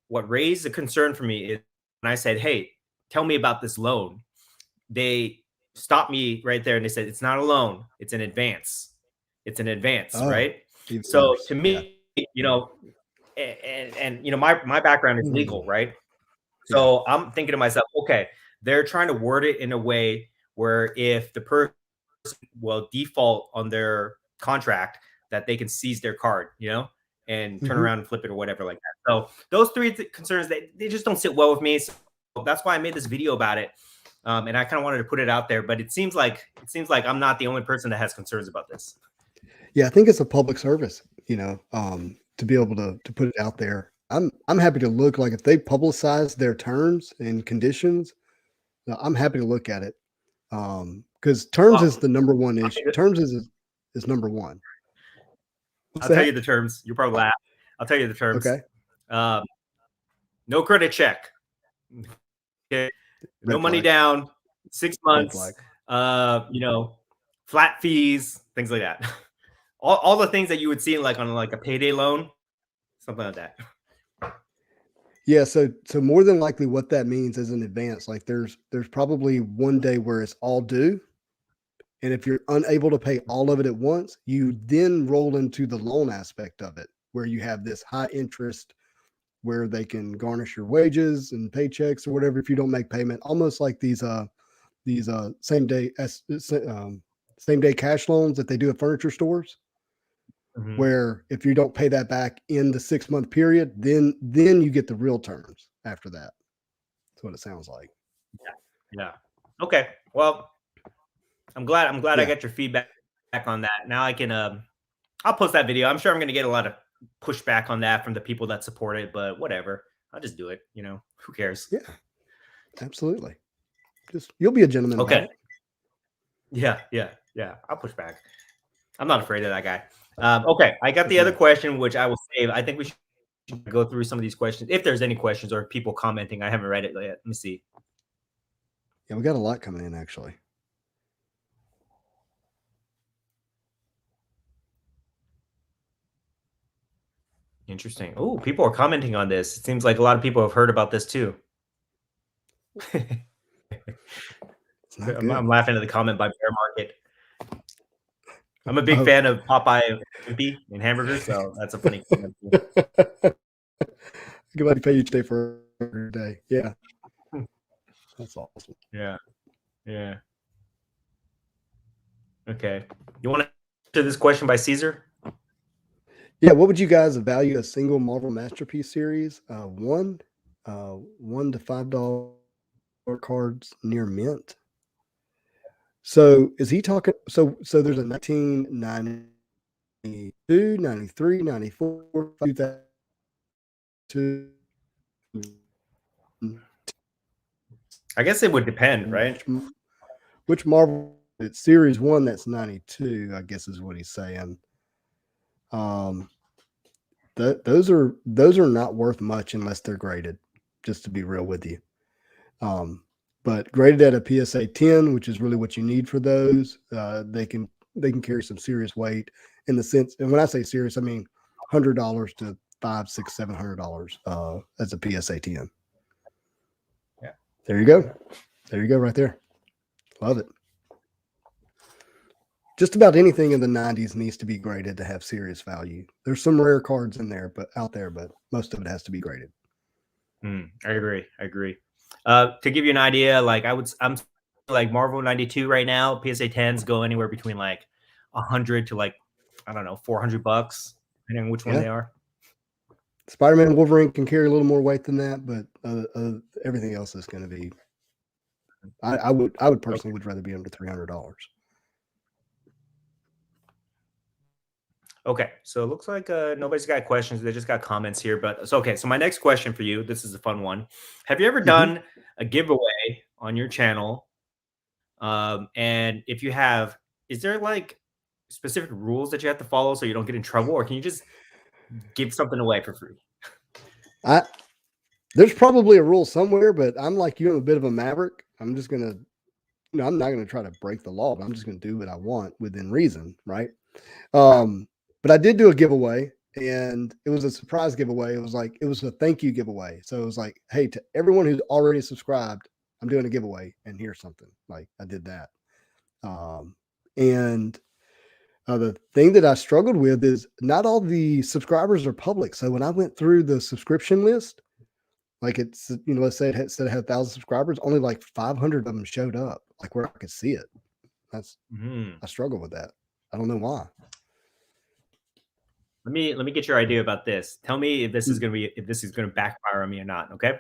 what raised a concern for me is when I said, hey, tell me about this loan, they stopped me right there and they said, it's not a loan, it's an advance. It's an advance, right? So to me, my background is legal, right? So I'm thinking to myself, okay, they're trying to word it in a way where if the person will default on their contract, that they can seize their card, and turn around and flip it or whatever like that. So those three concerns, they just don't sit well with me. So that's why I made this video about it. And I kind of wanted to put it out there, but it seems like I'm not the only person that has concerns about this. Yeah, I think it's a public service, to be able to put it out there. I'm happy to look, like, if they publicize their terms and conditions, I'm happy to look at it. Because terms is the number one issue. Terms is number one. I'll tell you the terms. You'll probably laugh. I'll tell you the terms. Okay. No credit check. Okay. No money down. 6 months. Flat fees, things like that. all the things that you would see on a payday loan, something like that. Yeah, so more than likely what that means is an advance. Like, there's probably one day where it's all due. And if you're unable to pay all of it at once, you then roll into the loan aspect of it, where you have this high interest where they can garnish your wages and paychecks or whatever if you don't make payment, almost like these same day cash loans that they do at furniture stores. Mm-hmm. Where if you don't pay that back in the 6-month period, then you get the real terms after that. That's what it sounds like. Yeah. Okay. Well, I'm glad I got your feedback on that. Now I can I'll post that video. I'm sure I'm going to get a lot of pushback on that from the people that support it, but whatever. I'll just do it. Who cares? Yeah, absolutely. Just you'll be a gentleman about Okay. it. Yeah. I'll push back. I'm not afraid of that guy. Okay, I got For the other sure. question, which I will save. I think we should go through some of these questions if there's any questions or people commenting. I haven't read it yet. Let me see. Yeah, we got a lot coming in actually. Interesting. Oh, people are commenting on this. It seems like a lot of people have heard about this too. It's not I'm good. laughing at the comment by Bear Market. I'm a big Oh. fan of Popeye and hamburgers, so that's a funny comment. Everybody pay each day for a day. Yeah. That's awesome. Yeah. Okay. You want to answer this question by Caesar? Yeah. What would you guys value a single Marvel Masterpiece series? $1 to $5 cards near mint. So is he talking? So there's a 1992, 93, 94, 2002. I guess it would depend, right? Which Marvel? It's series 1 that's 92, I guess is what he's saying. Those are not worth much unless they're graded, just to be real with you. But graded at a PSA 10, which is really what you need for those, they can carry some serious weight in the sense. And when I say serious, I mean $100 to $500, $600, $700 as a PSA 10. Yeah. There you go. There you go, right there. Love it. Just about anything in the 90s needs to be graded to have serious value. There's some rare cards in there, but most of it has to be graded. I agree. To give you an idea, like I'm like Marvel 92 right now. PSA 10s go anywhere between like 100 to like, I don't know, $400, depending on which one they are. Spider-Man and Wolverine can carry a little more weight than that, but everything else is going to be. I would personally would rather be under $300. Okay, so it looks like nobody's got questions. They just got comments here. But so my next question for you. This is a fun one. Have you ever done a giveaway on your channel? And if you have, is there like specific rules that you have to follow so you don't get in trouble, or can you just give something away for free? There's probably a rule somewhere, but I'm like you. I'm a bit of a maverick. I'm just gonna, I'm not gonna try to break the law, but I'm just gonna do what I want within reason, right? But I did do a giveaway, and it was a surprise giveaway. It was a thank you giveaway. So it was like, hey, to everyone who's already subscribed, I'm doing a giveaway, and here's something. Like I did that. And the thing that I struggled with is not all the subscribers are public. So when I went through the subscription list, like it's, let's say it said it had 1,000 subscribers, only like 500 of them showed up, like where I could see it. That's I struggle with that. I don't know why. Let me get your idea about this. Tell me if this is gonna backfire on me or not. Okay.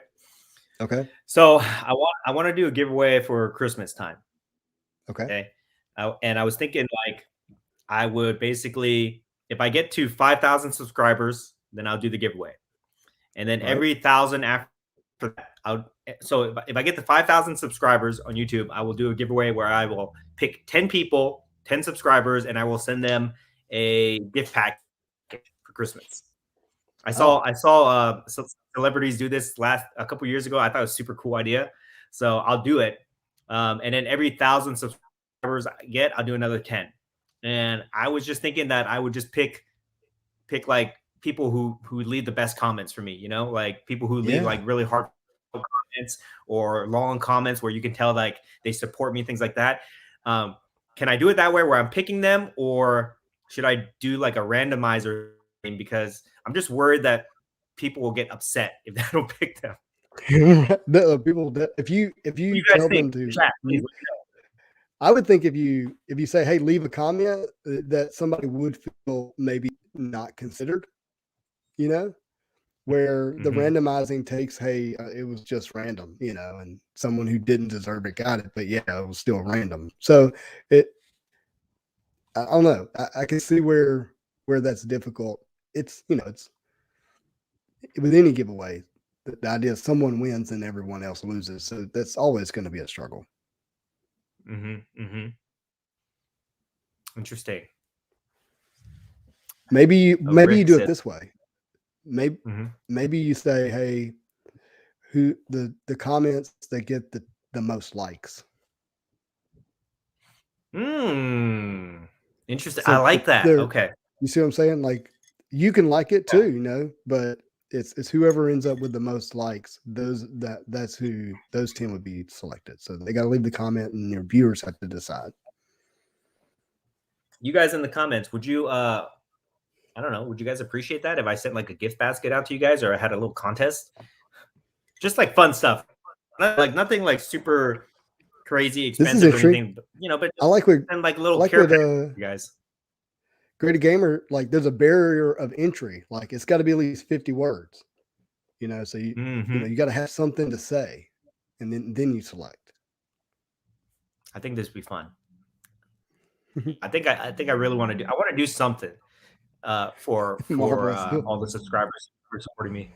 Okay. So I want to do a giveaway for Christmas time. Okay. And I was thinking like I would basically, if I get to 5,000 subscribers, then I'll do the giveaway. And then every 1,000 after that, so if I get to 5,000 subscribers on YouTube, I will do a giveaway where I will pick 10 people, 10 subscribers, and I will send them a gift pack for Christmas. I saw some celebrities do this a couple years ago. I thought it was a super cool idea. So I'll do it. And then every 1,000 subscribers I get, I'll do another 10. And I was just thinking that I would just pick like people who leave the best comments for me, like people who leave like really hard comments or long comments where you can tell like they support me, things like that. Can I do it that way where I'm picking them, or should I do like a randomizer thing? Because I'm just worried that people will get upset if they don't pick them. People, if you tell them to, Chat, please. I would think if you say, hey, leave a comment, that somebody would feel maybe not considered, where the randomizing takes, hey, it was just random, and someone who didn't deserve it got it, but yeah, it was still random. So I don't know. I can see where that's difficult. it's it's with any giveaway, the idea is someone wins and everyone else loses. So that's always going to be a struggle. Interesting. Maybe you do says, it this way. Maybe you say, hey, who the comments that get the most likes. Interesting. So I like that. Okay. You see what I'm saying? Like you can like it too, but it's whoever ends up with the most likes. That's who those 10 would be selected. So they got to leave the comment, and your viewers have to decide. You guys in the comments, would you I don't know, would you guys appreciate that if I sent like a gift basket out to you guys, or I had a little contest? Just like fun stuff. Nothing like super crazy expensive or anything, but I like what, and like little care you guys. Great Gamer, like there's a barrier of entry. Like it's got to be at least 50 words. So you got to have something to say, and then you select. I think this would be fun. I think I really want to do. I want to do something for all the subscribers for supporting me.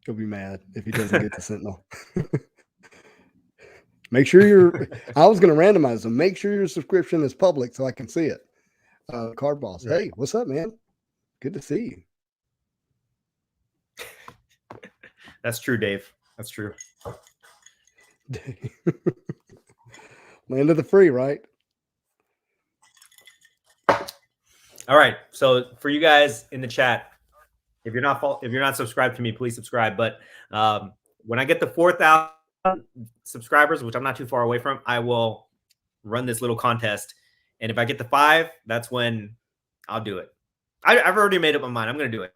He'll be mad if he doesn't get the Sentinel. Make sure I was going to randomize them. Make sure your subscription is public so I can see it. Card Boss. Right. Hey, what's up, man? Good to see you. That's true, Dave. That's true. Land of the free, right? All right. So for you guys in the chat, if you're not subscribed to me, please subscribe. But when I get the 4,000 subscribers, which I'm not too far away from, I will run this little contest. And if I get the 5, that's when I'll do it. I've already made up my mind. I'm going to do it.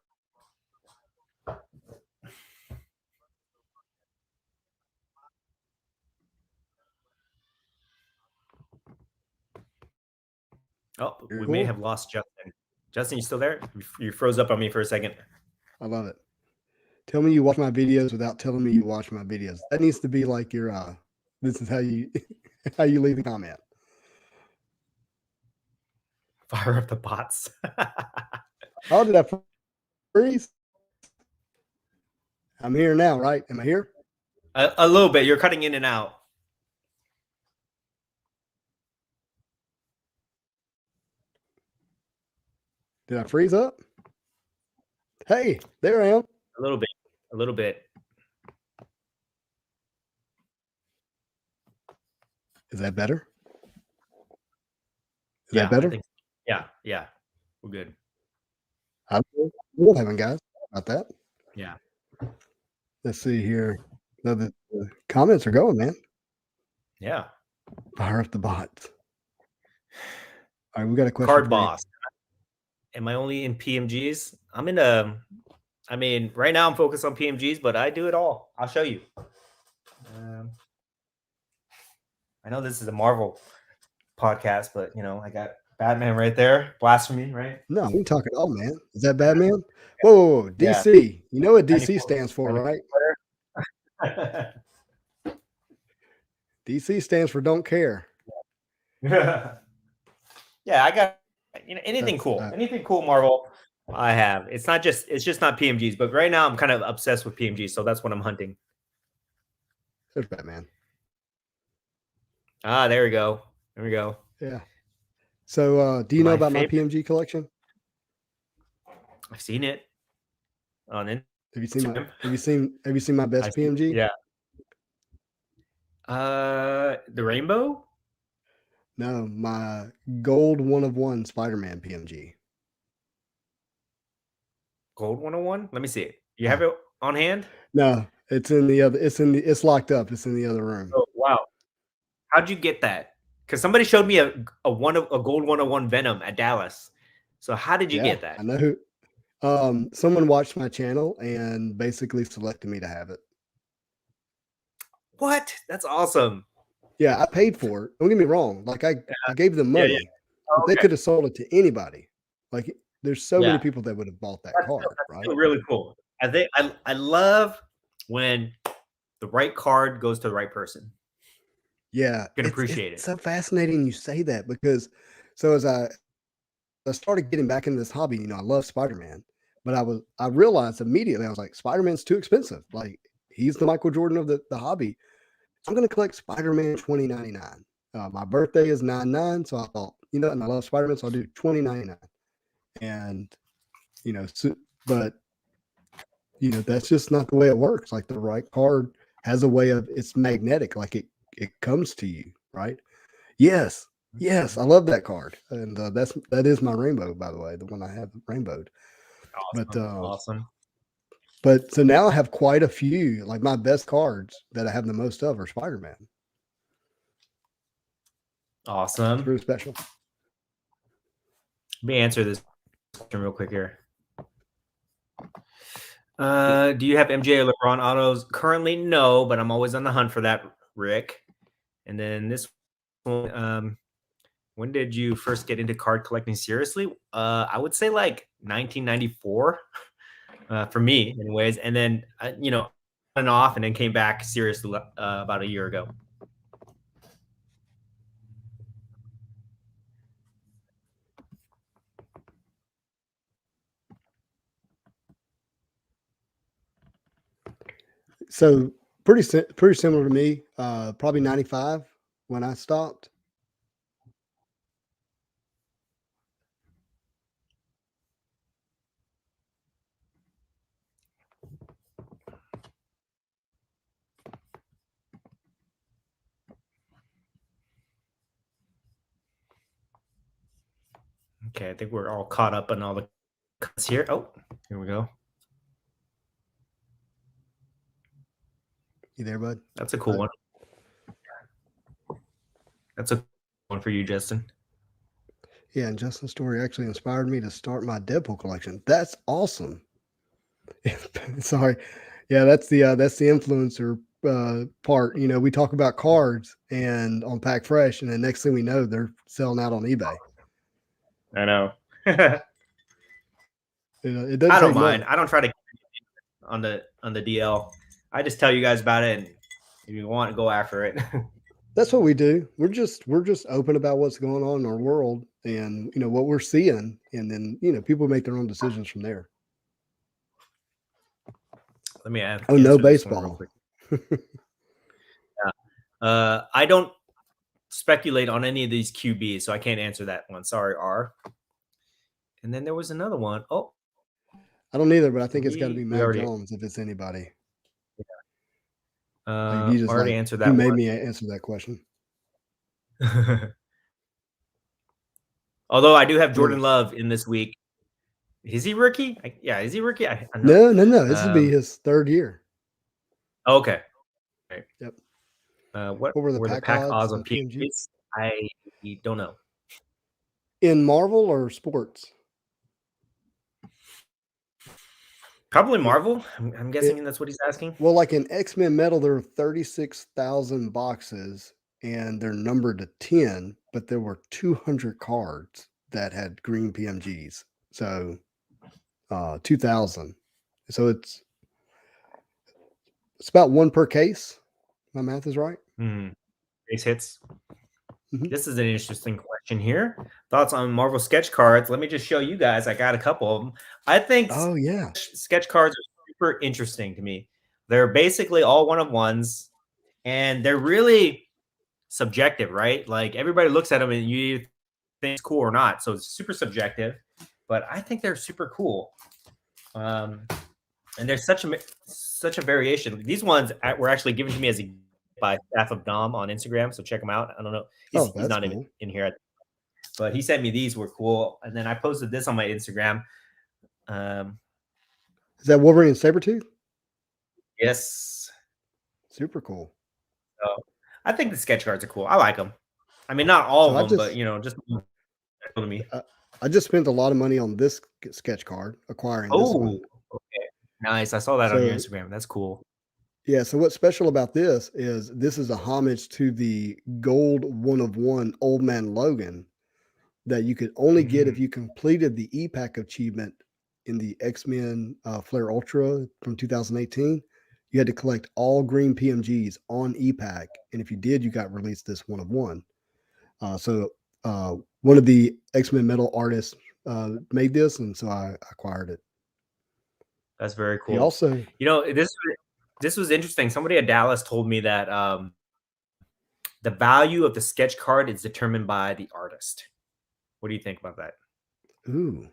Oh, we may have lost Justin. Justin, you still there? You froze up on me for a second. I love it. Tell me you watch my videos without telling me you watch my videos. That needs to be like your this is how you leave the comment. Fire up the bots. Oh, did I freeze? I'm here now, right? Am I here? A little bit. You're cutting in and out. Did I freeze up? Hey, there I am. A little bit. A little bit. Is that better? Is that better? Yeah. We're good. I'm good having guys about that. Yeah. Let's see here. No, the comments are going, man. Yeah. Fire up the bots. All right, we got a question. Card Boss. Am I only in PMGs? Right now I'm focused on PMGs, but I do it all. I'll show you. I know this is a Marvel podcast, but I got Batman right there. Blasphemy, right? No, we can talk it all, man. Is that Batman? Whoa, DC. Yeah. You know what DC stands for, right? DC stands for don't care. Yeah, I got anything cool. Anything cool Marvel I have. It's just not PMGs, but right now I'm kind of obsessed with PMGs, so that's what I'm hunting. There's Batman. Ah, there we go. There we go. Yeah. So do you know about my PMG collection? I've seen it. On it. Have you seen my best PMG? Yeah. The rainbow? No, my gold 1-of-1 Spider-Man PMG. Gold 101? Let me see it. You have it on hand? No, it's in the other. It's locked up. It's in the other room. Oh wow! How'd you get that? Because somebody showed me a gold 101 Venom at Dallas. So how did you get that? I know who. Someone watched my channel and basically selected me to have it. What? That's awesome. Yeah, I paid for it. Don't get me wrong. Like I gave them money. Yeah. Oh, okay. They could have sold it to anybody. Like there's so many people that would have bought that card. Right? Really cool. I love when the right card goes to the right person. Yeah, you can appreciate it. It's so fascinating you say that because as I I started getting back into this hobby, I love Spider-Man, but I realized immediately, I was like, Spider-Man's too expensive. Like, he's the Michael Jordan of the hobby. I'm going to collect Spider-Man 2099. My birthday is 9/9, so I thought, and I love Spider-Man, so I'll do 2099. And, but, that's just not the way it works. Like, the right card has a way of, it's magnetic, like it comes to you, right? Yes, I love that card, and that is my rainbow, by the way, the one I have rainbowed. Awesome. Awesome. But so now I have quite a few. Like, my best cards that I have the most of are Spider-Man. Awesome. It's really special. Let me answer this question real quick here. Do you have MJ or LeBron autos? Currently, no, but I'm always on the hunt for that, Rick. And then this one, when did you first get into card collecting seriously? I would say like 1994 for me, anyways. And then, on and off, and then came back seriously about a year ago. So pretty similar to me. Probably 95 when I stopped. Okay, I think we're all caught up on all the cuts here. Oh, here we go. You there, bud? That's a cool one. That's a cool one for you, Justin. Yeah, and Justin's story actually inspired me to start my Deadpool collection. That's awesome. Sorry. Yeah, that's the influencer part. We talk about cards and on Pack Fresh, and the next thing we know, they're selling out on eBay. I know. It doesn't. I don't mind. I don't try to on the DL. I just tell you guys about it, and if you want to go after it. That's what we do. We're just open about what's going on in our world, and what we're seeing, and then people make their own decisions from there. Let me add. Oh, no baseball. Yeah. I don't speculate on any of these QBs, so I can't answer that one. Sorry, R. And then there was another one. Oh, I don't either, but I think it's got to be Mac Jones if it's anybody. Yeah. You just already answered that. You made me answer that question. Although I do have Jordan Love in this week. Is he rookie? Yeah, is he rookie? No. This will be his third year. Okay. Right. Yep. What were the pack odds on PMGs? I don't know. In Marvel or sports? Probably Marvel. I'm guessing that's what he's asking. Well, like in X-Men Metal, there are 36,000 boxes, and they're numbered to 10, but there were 200 cards that had green PMGs. So 2,000. So it's about one per case. My math is right. Base hits. This is an interesting question here. Thoughts on Marvel sketch cards? Let me just show you guys. I got a couple of them. I think sketch cards are super interesting to me. They're basically all one-of-ones, and they're really subjective, right? Like, everybody looks at them and you either think it's cool or not. So it's super subjective, but I think they're super cool. And there's such a variation. These ones were actually given to me as a by Staff of Dom on Instagram, so check him out. I don't know. He's not even in here, but he sent me these. Were cool, and then I posted this on my Instagram. Is that Wolverine and Sabretooth? Yes. Super cool. So I think the sketch cards are cool. I like them. I mean, not all of them, but just to me. I just spent a lot of money on this sketch card, acquiring this one. Okay. Nice. I saw that on your Instagram. That's cool. Yeah, so what's special about this is a homage to the gold 1-of-1 Old Man Logan that you could only get if you completed the E-Pack achievement in the X-Men Flare Ultra from 2018. You had to collect all green PMGs on E-Pack, and if you did, you got released this 1-of-1. So one of the X-Men Metal artists made this, and so I acquired it. That's very He cool. also, You know, this was interesting. Somebody at Dallas told me that the value of the sketch card is determined by the artist. What do you think about that? ooh,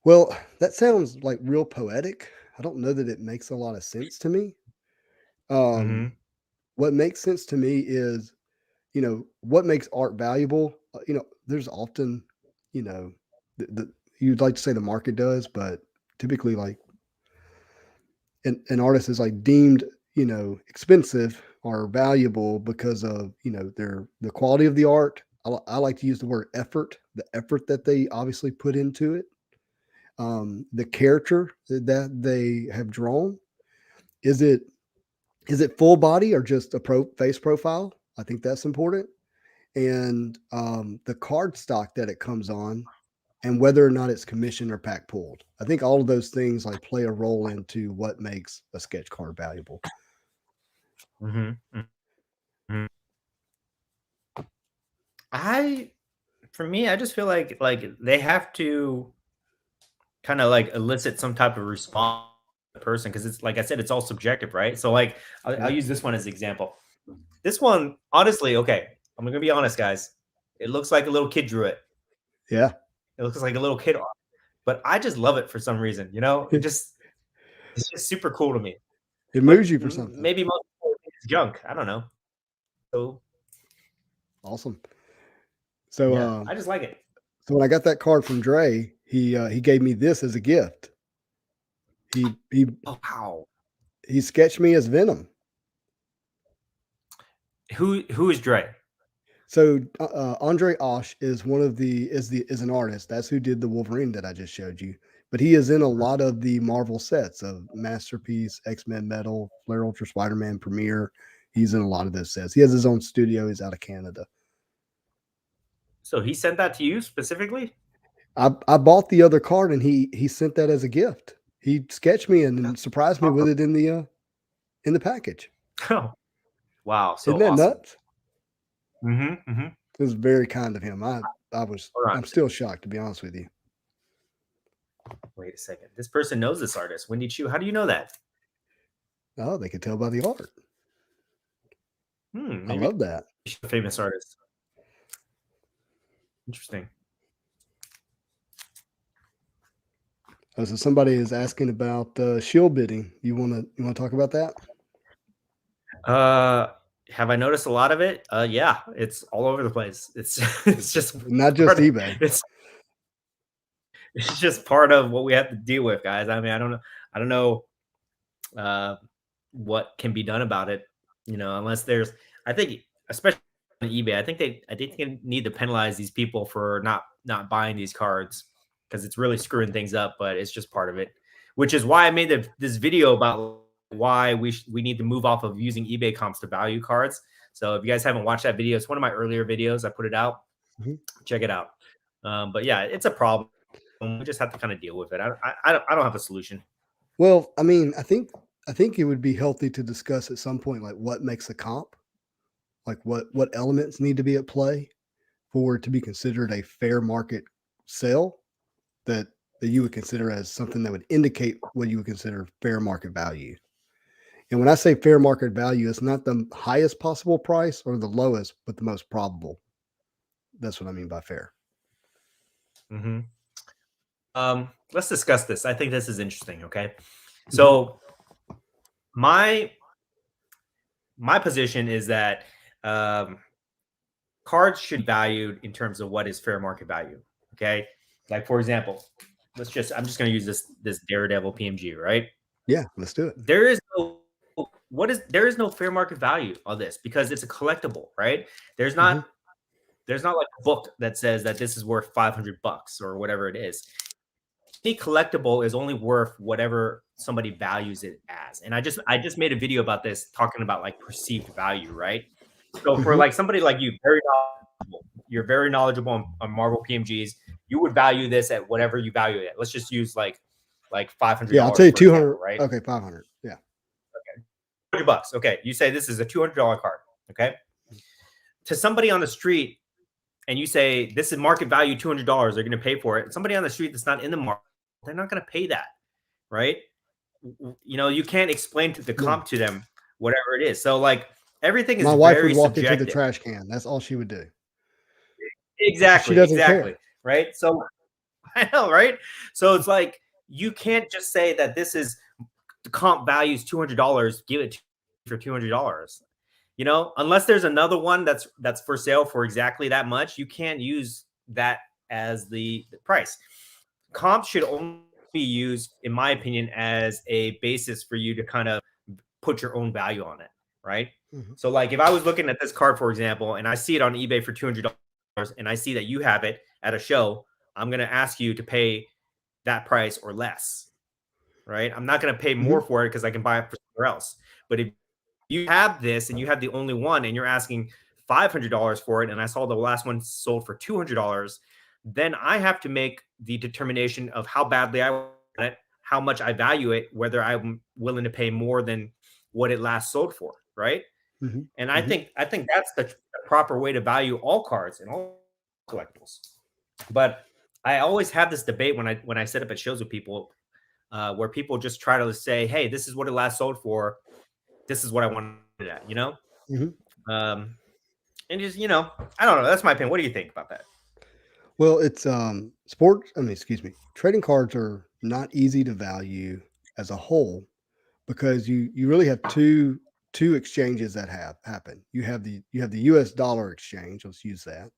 well, that sounds like real poetic. I don't know that it makes a lot of sense to me. Mm-hmm. What makes sense to me is, what makes art valuable. There's often, you know, you'd like to say the market does, but typically, like an artist is like deemed, expensive or valuable because of the quality of the art. I like to use the word effort, the effort that they obviously put into it, the character that they have drawn. Is it full body or just a face profile? I think that's important. And the card stock that it comes on, and whether or not it's commissioned or pack pulled. I think all of those things like play a role into what makes a sketch card valuable. Mm-hmm. Mm-hmm. For me, I just feel like they have to kind of like elicit some type of response from the person, because it's like I said, it's all subjective, right? So like I'll use this one as an example. This one, honestly, okay, I'm gonna be honest, guys. It looks like a little kid drew it. Yeah. It looks like a little kid, but I just love it for some reason. You know, it's just super cool to me. It But moves you for something. maybe most people think it's junk. I don't know. So Awesome. So yeah, I just like it. so when I got that card from Dre, he gave me this as a gift. He Oh wow. he sketched me as Venom. Who is Dre? So Andre Osh is one of the is an artist. That's who did the Wolverine that I just showed you. But he is in a lot of the Marvel sets of Masterpiece, X-Men Metal, Flare Ultra, Spider-Man, Premiere. He's in a lot of those sets. He has his own studio. He's out of Canada. So he sent that to you specifically? I bought the other card and he sent that as a gift. He sketched me and That's surprised me with it in the package. oh wow, Isn't so that awesome. nuts? Mm-hmm, mm-hmm. It was very kind of him. Hold on. I'm still shocked, to be honest with you. Wait a second. This person knows this artist, Wendy Chu. How do you know that? Oh, they could tell by the art. I Maybe love that. she's a famous artist. Interesting. Oh, so somebody is asking about shield bidding. You want to talk about that? Have I noticed a lot of it? Yeah, it's all over the place. It's it's just Not just eBay. It's just part of what we have to deal with, guys. I mean, I don't know what can be done about it, unless there's, I think, especially on eBay, I think they need to penalize these people for not buying these cards, because it's really screwing things up. But it's just part of it, which is why I made this video about why we need to move off of using eBay comps to value cards. So if you guys haven't watched that video, it's one of my earlier videos. I put it out. Check it out. But yeah, it's a problem. We just have to kind of deal with it. I don't have a solution. Well, I mean, I think it would be healthy to discuss at some point like what makes a comp, like what elements need to be at play for it to be considered a fair market sale that you would consider as something that would indicate what you would consider fair market value. And when I say fair market value, it's not the highest possible price or the lowest, but the most probable. That's what I mean by fair. Mm-hmm. Let's discuss this. I think this is interesting. Okay. So my position is that cards should be valued in terms of what is fair market value. Okay. Like, for example, I'm just going to use this Daredevil PMG, right? Yeah, let's do it. There is no fair market value on this because it's a collectible, right? There's not like a book that says that this is worth $500 or whatever it is. Any collectible is only worth whatever somebody values it as. And I just made a video about this, talking about like perceived value, right? So for like somebody like you, you're very knowledgeable on Marvel PMGs, you would value this at whatever you value it. Let's just use like $500. Yeah, I'll tell you 200, right? Okay, 500. Yeah. Okay. $200. Okay. You say this is a $200 card. Okay. To somebody on the street, and you say this is market value $200, they're going to pay for it. Somebody on the street that's not in the market, they're not going to pay that, right? You know, you can't explain to the comp to them whatever it is. So like everything is My wife very would walk into the subjective. trash can. That's all she would do. She Exactly, doesn't exactly, care. right? So I know, right? So it's like you can't just say that this is the comp value is $200, give it for $200. You know, unless there's another one that's for sale for exactly that much, you can't use that as the price. Comps should only be used, in my opinion, as a basis for you to kind of put your own value on it, right? Mm-hmm. So, like, if I was looking at this card, for example, and I see it on eBay for $200, and I see that you have it at a show, I'm going to ask you to pay that price or less, right? I'm not going to pay more for it because I can buy it for somewhere else. But if you have this and you have the only one and you're asking $500 for it, and I saw the last one sold for $200, then I have to make the determination of how badly I want it, how much I value it, whether I'm willing to pay more than what it last sold for, right? Mm-hmm. And I think that's the proper way to value all cards and all collectibles. But I always have this debate when I set up at shows with people, where people just try to say, "Hey, this is what it last sold for. This is what I wanted at," you know. And just, you know, I don't know. That's my opinion. What do you think about that? Well, it's sports. I mean, excuse me. Trading cards are not easy to value as a whole because you really have two exchanges that have happen. You have the US dollar exchange. Let's use that,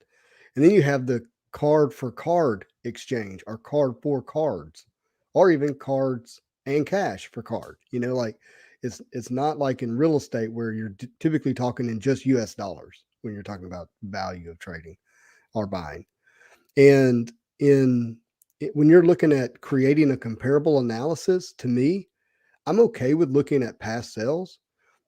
and then you have the card for card exchange or card for cards, or even cards and cash for card. You know, like it's not like in real estate where you're typically talking in just US dollars when you're talking about value of trading or buying. And when you're looking at creating a comparable analysis, to me, I'm okay with looking at past sales.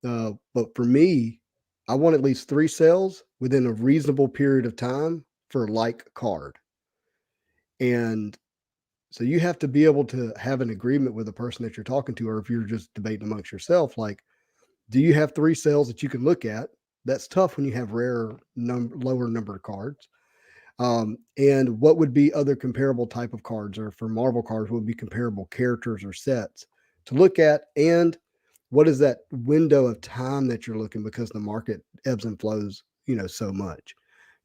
But for me, I want at least 3 sales within a reasonable period of time for a like card. And so you have to be able to have an agreement with the person that you're talking to, or if you're just debating amongst yourself, like, do you have 3 sales that you can look at? That's tough when you have lower number of cards. And what would be other comparable type of cards, or for Marvel cards, would be comparable characters or sets to look at? And what is that window of time that you're looking, because the market ebbs and flows, so much.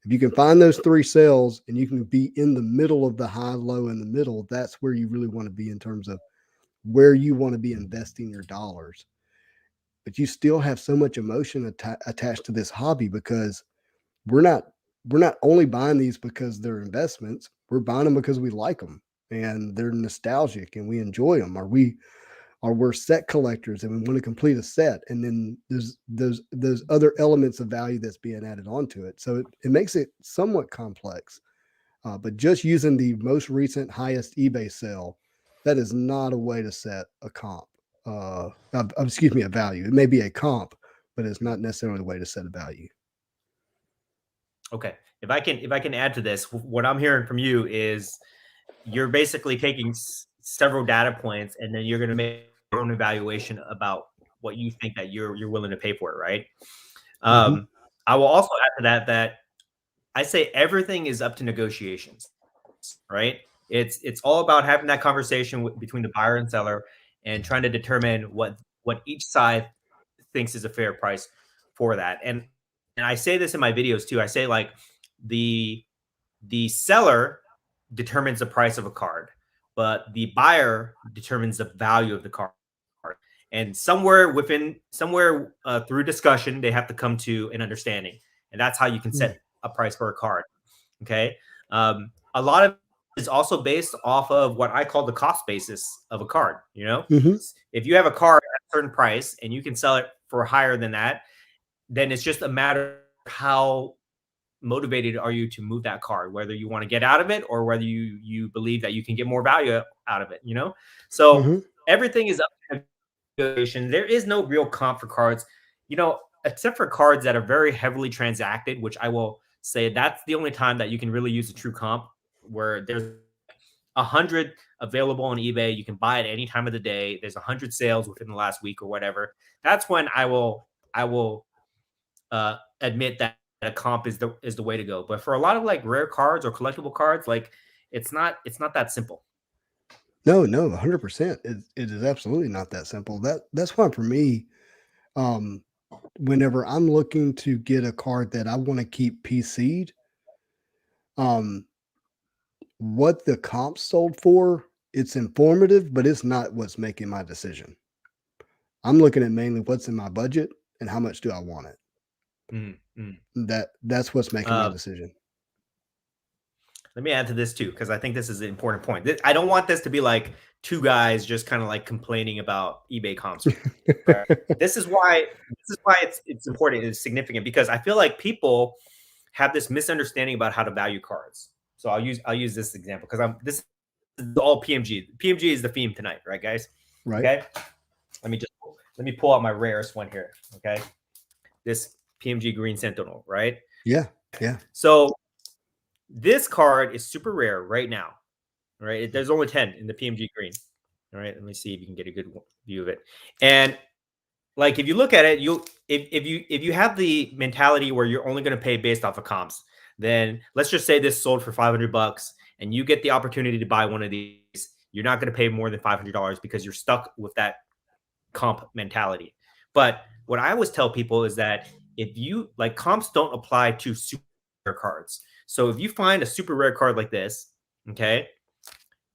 If you can find those 3 sales and you can be in the middle of the high, low, in the middle, that's where you really want to be in terms of where you want to be investing your dollars. But you still have so much emotion attached to this hobby, because we're not only buying these because they're investments. We're buying them because we like them and they're nostalgic and we enjoy them. We're set collectors and we want to complete a set. And then there's those other elements of value that's being added onto it. So it makes it somewhat complex. But just using the most recent highest eBay sale, that is not a way to set a comp. Excuse me, a value. It may be a comp, but it's not necessarily a way to set a value. Okay. If I can add to this, what I'm hearing from you is you're basically taking several data points and then you're going to make your own evaluation about what you think that you're willing to pay for it, right? I will also add to that I say everything is up to negotiations, right? It's all about having that conversation between the buyer and seller and trying to determine what each side thinks is a fair price for that. And I say this in my videos too. I say, like, the seller determines the price of a card, but the buyer determines the value of the card. And somewhere through discussion, they have to come to an understanding, and that's how you can set a price for a card. Okay. A lot of it is also based off of what I call the cost basis of a card. You know, if you have a card at a certain price and you can sell it for higher than that, then it's just a matter of how motivated are you to move that card, whether you want to get out of it or whether you believe that you can get more value out of it, you know? So everything is up to negotiation. There is no real comp for cards, you know, except for cards that are very heavily transacted, which I will say that's the only time that you can really use a true comp, where there's 100 available on eBay. You can buy it any time of the day. There's 100 sales within the last week or whatever. That's when I will admit that a comp is the way to go. But for a lot of like rare cards or collectible cards, like it's not that simple. No, 100%. It is absolutely not that simple. That's why for me, whenever I'm looking to get a card that I want to keep PC'd, what the comp sold for, it's informative, but it's not what's making my decision. I'm looking at mainly what's in my budget and how much do I want it. That's what's making my decision. Let me add to this too, because I think this is an important point. I don't want this to be like two guys just kind of like complaining about eBay comps. Right? This is why it's important. It's significant because I feel like people have this misunderstanding about how to value cards. So I'll use this example because this is all PMG. PMG is the theme tonight, right, guys? Right. Okay. Let me pull out my rarest one here. Okay. This PMG Green Sentinel, right? Yeah. So this card is super rare right now, right? There's only 10 in the PMG Green. All right, let me see if you can get a good view of it. And like if you look at it, if you have the mentality where you're only going to pay based off of comps, then let's just say this sold for $500 and you get the opportunity to buy one of these. You're not going to pay more than $500 because you're stuck with that comp mentality. But what I always tell people is that if you like, comps don't apply to super rare cards. So if you find a super rare card like this, okay,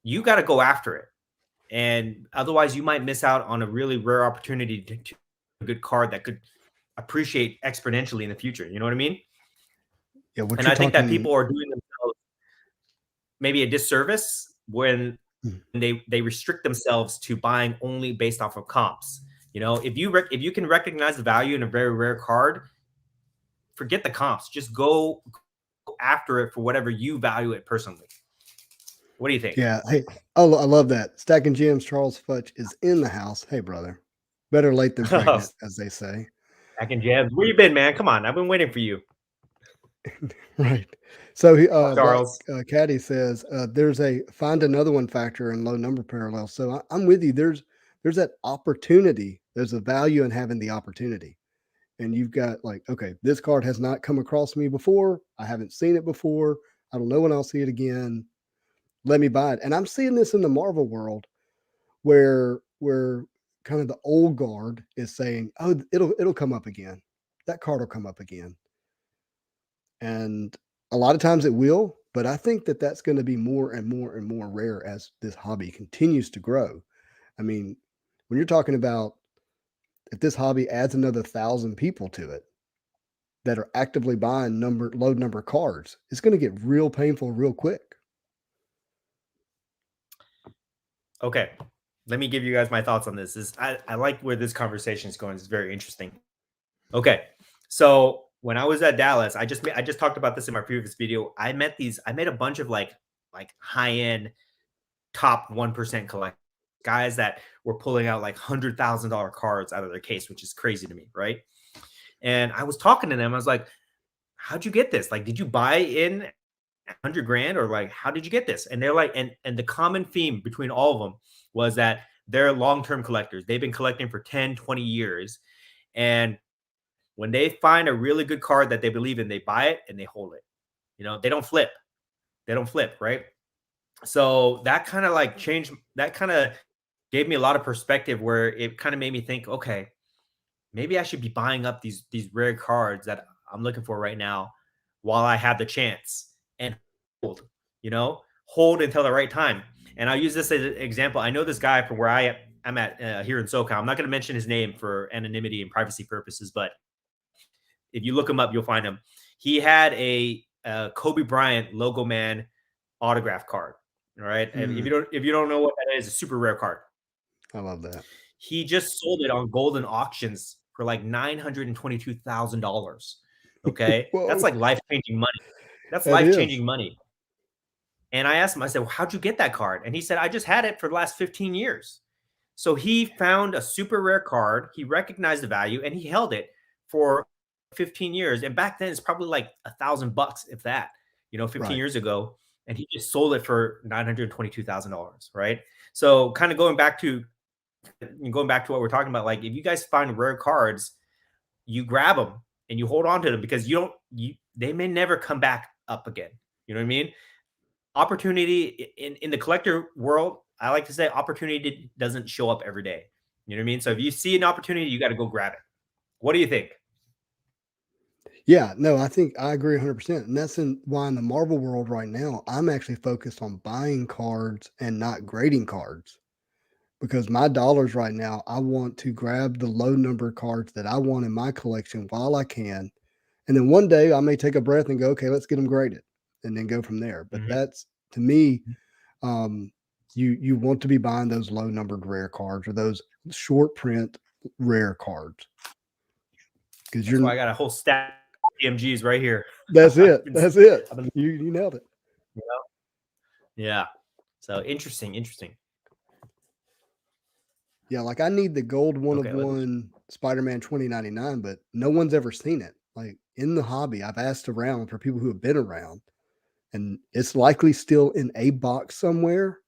you got to go after it. And otherwise you might miss out on a really rare opportunity to a good card that could appreciate exponentially in the future. You know what I mean? Yeah. And I think that people are doing themselves maybe a disservice when they restrict themselves to buying only based off of comps. You know, if you can recognize the value in a very rare card, forget the comps. Just go after it for whatever you value it personally. What do you think? Yeah. Hey, I love that. Stacking Gems, Charles Futch is in the house. Hey, brother. Better late than pregnant, as they say. Stacking Gems. Where you been, man? Come on. I've been waiting for you. Right. So Charles. Caddy says there's a find another one factor in low number parallel. So I'm with you. There's that opportunity. There's a value in having the opportunity. And you've got like, okay, this card has not come across me before. I haven't seen it before. I don't know when I'll see it again. Let me buy it. And I'm seeing this in the Marvel world where kind of the old guard is saying, oh, it'll come up again. That card will come up again. And a lot of times it will, but I think that that's going to be more and more and more rare as this hobby continues to grow. I mean, when you're talking about if this hobby adds another 1,000 people to it that are actively buying low number cards, it's going to get real painful real quick. Okay. Let me give you guys my thoughts on this. I like where this conversation is going. It's very interesting. Okay. So when I was at Dallas, I just talked about this in my previous video. I made a bunch of like high-end top 1% collect guys that were pulling out like $100,000 cards out of their case, which is crazy to me, right? And I was talking to them. I was like, how'd you get this? Like, did you buy in 100 grand or like, how did you get this? And they're like, and the common theme between all of them was that they're long-term collectors. They've been collecting for 10, 20 years. And when they find a really good card that they believe in, they buy it and they hold it. You know, they don't flip. Right? So that kind of like changed, that kind of gave me a lot of perspective where it kind of made me think, okay, maybe I should be buying up these rare cards that I'm looking for right now while I have the chance and hold until the right time. And I'll use this as an example. I know this guy from where I'm at here in SoCal. I'm not going to mention his name for anonymity and privacy purposes, but if you look him up, you'll find him. He had a Kobe Bryant Logo Man autograph card. All right. And if you don't know what that is, a super rare card. I love that. He just sold it on Golden Auctions for like $922,000. Okay. That's like life-changing money. That's life-changing money. And I asked him, I said, well, how'd you get that card? And he said, I just had it for the last 15 years. So he found a super rare card. He recognized the value and he held it for 15 years. And back then it's probably like $1,000, if that, 15 years ago. And he just sold it for $922,000. Right. So kind of going back to what we're talking about, like if you guys find rare cards, you grab them and you hold on to them because they may never come back up again. You know what I mean? Opportunity in the collector world, I like to say opportunity doesn't show up every day. You know what I mean? So if you see an opportunity, you got to go grab it. What do you think? Yeah, no, I think I agree 100%. And that's why in the Marvel world right now, I'm actually focused on buying cards and not grading cards because my dollars right now, I want to grab the low number cards that I want in my collection while I can. And then one day I may take a breath and go, okay, let's get them graded and then go from there. But that's to me, you want to be buying those low numbered rare cards or those short print rare cards. That's why I got a whole stack of PMGs right here. That's it. That's it. You nailed it. You know? Yeah. So interesting. Yeah, like I need the gold one of one Spider-Man 2099, but no one's ever seen it. Like in the hobby, I've asked around for people who have been around, and it's likely still in a box somewhere,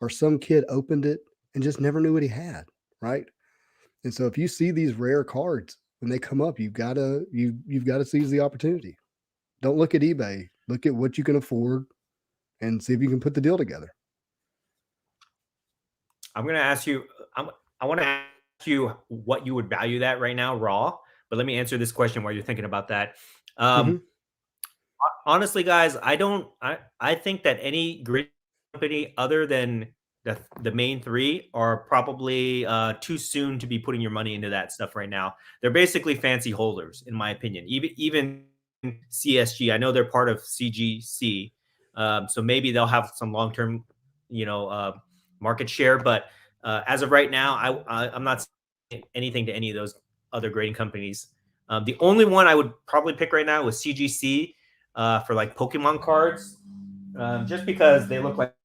or some kid opened it and just never knew what he had, right? And so if you see these rare cards when they come up, you've got to seize the opportunity. Don't look at eBay. Look at what you can afford and see if you can put the deal together. I'm going to ask you, I want to ask you what you would value that right now raw, but let me answer this question while you're thinking about that. Honestly, guys, I think that any great company other than the main three are probably too soon to be putting your money into that stuff right now. They're basically fancy holders, in my opinion. Even CSG, I know they're part of CGC, so maybe they'll have some long-term, market share. But as of right now, I'm not saying anything to any of those other grading companies. The only one I would probably pick right now was CGC for like Pokemon cards, just because they look like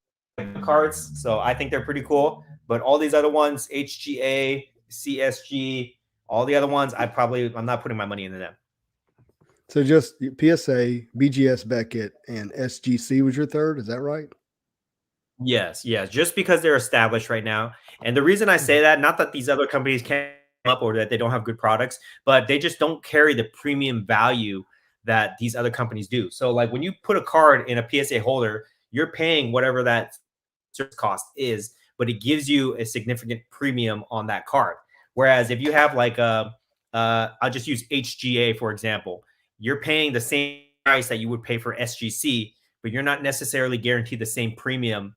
cards. So I think they're pretty cool. But all these other ones, HGA, CSG, all the other ones, I'm not putting my money into them. So just PSA, BGS Beckett, and SGC was your third. Is that right? Yes. Just because they're established right now. And the reason I say that, not that these other companies can't come up or that they don't have good products, but they just don't carry the premium value that these other companies do. So like when you put a card in a PSA holder, you're paying whatever that service cost is, but it gives you a significant premium on that card. Whereas if you have like I'll just use HGA, for example, you're paying the same price that you would pay for SGC, but you're not necessarily guaranteed the same premium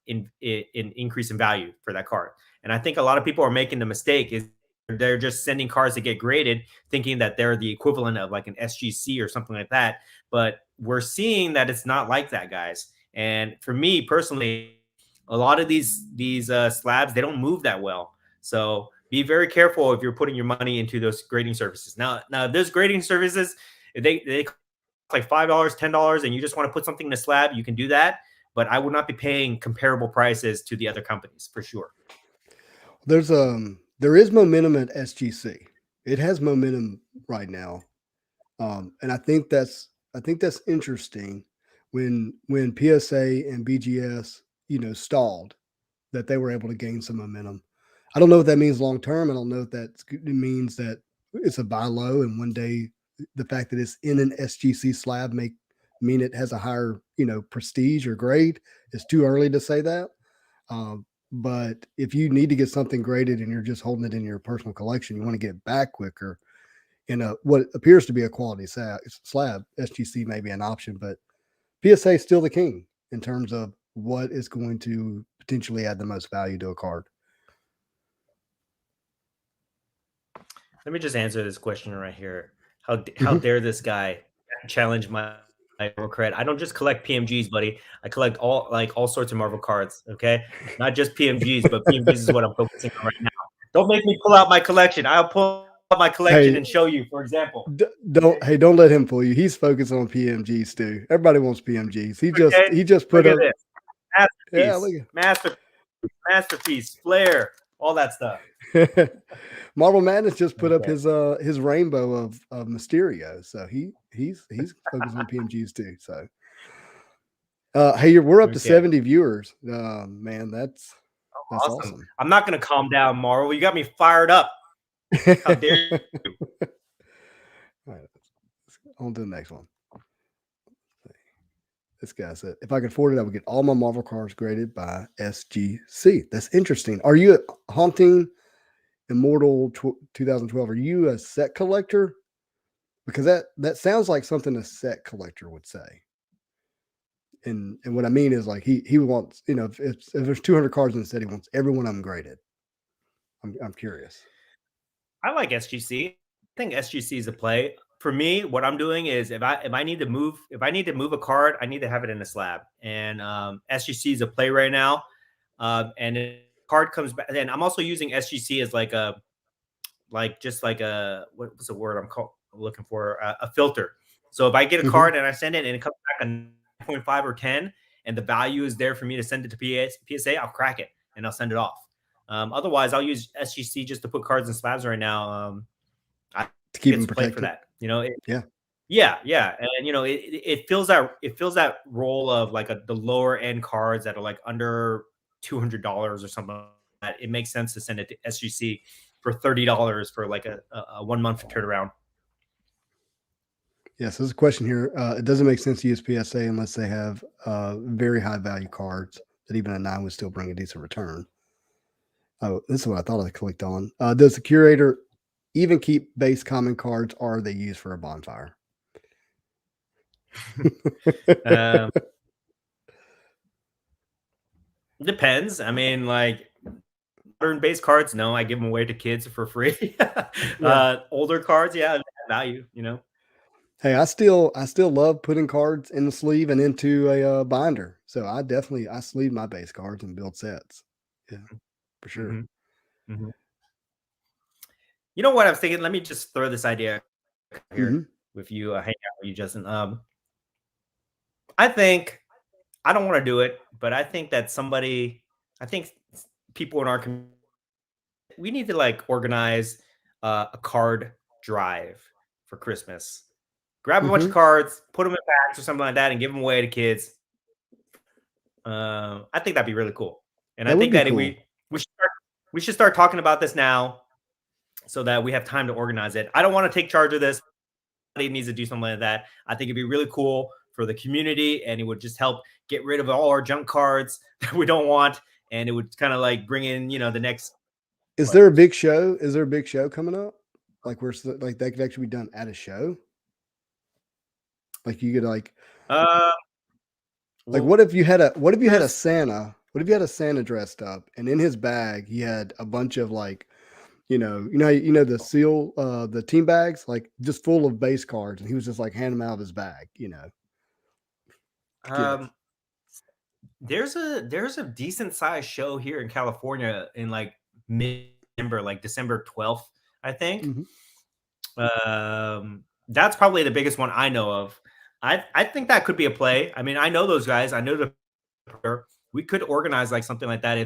in increase in value for that card. And I think a lot of people are making the mistake is they're just sending cards to get graded, thinking that they're the equivalent of like an SGC or something like that. But we're seeing that it's not like that, guys. And for me personally, a lot of these slabs, they don't move that well. So be very careful if you're putting your money into those grading services. Now those grading services, they cost like $5, $10, and you just want to put something in a slab, you can do that. But I would not be paying comparable prices to the other companies for sure. There is momentum at SGC. It has momentum right now, and I think that's interesting. When PSA and BGS stalled, that they were able to gain some momentum. I don't know what that means long term. I don't know if it means that it's a buy low, and one day the fact that it's in an SGC slab may mean it has a higher prestige or grade. It's too early to say that. But if you need to get something graded and you're just holding it in your personal collection, you want to get it back quicker in what appears to be a quality slab, SGC may be an option, but PSA is still the king in terms of what is going to potentially add the most value to a card. Let me just answer this question right here. How dare this guy challenge my Marvel cred? I don't just collect PMGs, buddy. I collect all sorts of Marvel cards. Okay, not just PMGs, but PMGs is what I'm focusing on right now. Don't make me pull out my collection. I'll pull out my collection and show you, for example. Don't let him fool you. He's focused on PMGs too. Everybody wants PMGs. He just put up masterpiece, Flair, all that stuff. Marvel Madness just put up his rainbow of Mysterio, so he's focused on PMGs too. So, hey, we're up to 70 viewers. Man, that's awesome. I'm not gonna calm down, Marvel. You got me fired up. How dare you? On to the next one. This guy said, if I could afford it, I would get all my Marvel cards graded by SGC. That's interesting. Are you Haunting Immortal 2012? Are you a set collector? Because that sounds like something a set collector would say. And what I mean is like he wants, you know, if there's 200 cards in the set, he wants every one of them graded. I'm curious. I like SGC. I think SGC is a play. For me, what I'm doing is if I need to move a card, I need to have it in a slab. And SGC is a play right now. And if a card comes back, and I'm also using SGC as like what's the word I'm looking for? A filter. So if I get a card and I send it and it comes back a 9.5 or 10, and the value is there for me to send it to PSA, I'll crack it and I'll send it off. Otherwise, I'll use SGC just to put cards in slabs right now. To keep them protected for that, you know. Yeah, and you know, it fills that role of like the lower end cards that are like under $200 or something like that. It makes sense to send it to SGC for $30 for like a 1 month turnaround. Yes, there's a question here. It doesn't make sense to use PSA unless they have very high value cards that even a 9 would still bring a decent return. Oh, this is what I thought I clicked on. Does the curator even keep base common cards, or are they used for a bonfire? Depends. I mean, like modern base cards, no, I give them away to kids for free. Older cards, yeah, value, you know. Hey, I still love putting cards in the sleeve and into a binder. So I sleeve my base cards and build sets. Yeah, for sure. Mm-hmm. Mm-hmm. You know what I was thinking? Let me just throw this idea here with you, hang out with you, Justin. I think I don't want to do it, but I think that I think people in our community, we need to like organize a card drive for Christmas. Grab a bunch of cards, put them in packs or something like that, and give them away to kids. I think that'd be really cool. And I think that we should start talking about this now, so that we have time to organize it. I don't want to take charge of this. Somebody needs to do something like that. I think it'd be really cool for the community, and it would just help get rid of all our junk cards that we don't want, and it would kind of like bring in, you know, the next. Is there a big show? Is there a big show coming up? Like like that could actually be done at a show? Like you could like what if you had a Santa? What if you had a Santa dressed up, and in his bag he had a bunch of like, you know the seal, the team bags, like just full of base cards, and he was just like handing them out of his bag, you know. There's a decent sized show here in California in like mid-December, like December 12th, I think. That's probably the biggest one I know of. I think that could be a play. I mean, I know those guys. I know we could organize like something like that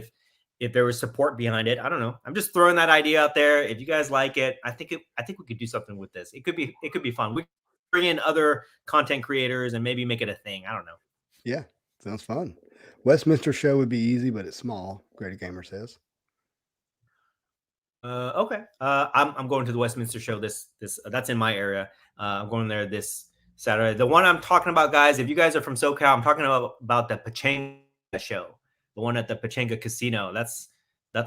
if there was support behind it. I don't know. I'm just throwing that idea out there. If you guys like it, I think we could do something with this. It could be fun. We could bring in other content creators and maybe make it a thing. I don't know. Yeah, sounds fun. Westminster show would be easy, but it's small. Great Gamer says. Okay. I'm going to the Westminster show. This that's in my area. I'm going there this Saturday. The one I'm talking about, guys, if you guys are from SoCal, I'm talking about the Pachanga show, the one at the Pachanga Casino. That's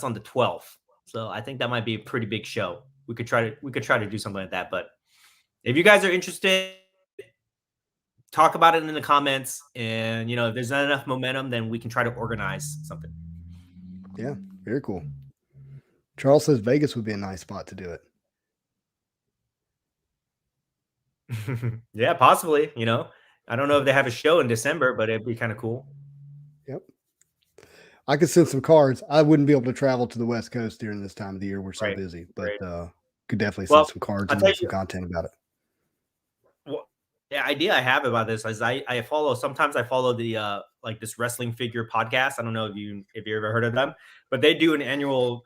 on the 12th. So I think that might be a pretty big show. We could try to do something like that. But if you guys are interested, talk about it in the comments. And you know, if there's not enough momentum, then we can try to organize something. Yeah, very cool. Charles says Vegas would be a nice spot to do it. Yeah, possibly. You know, I don't know if they have a show in December, but it'd be kind of cool. Yep. I could send some cards. I wouldn't be able to travel to the West Coast during this time of the year. We're so busy, but could definitely send some cards and make some content about it. Well, the idea I have about this is I follow the like this wrestling figure podcast. I don't know if you ever heard of them, but they do an annual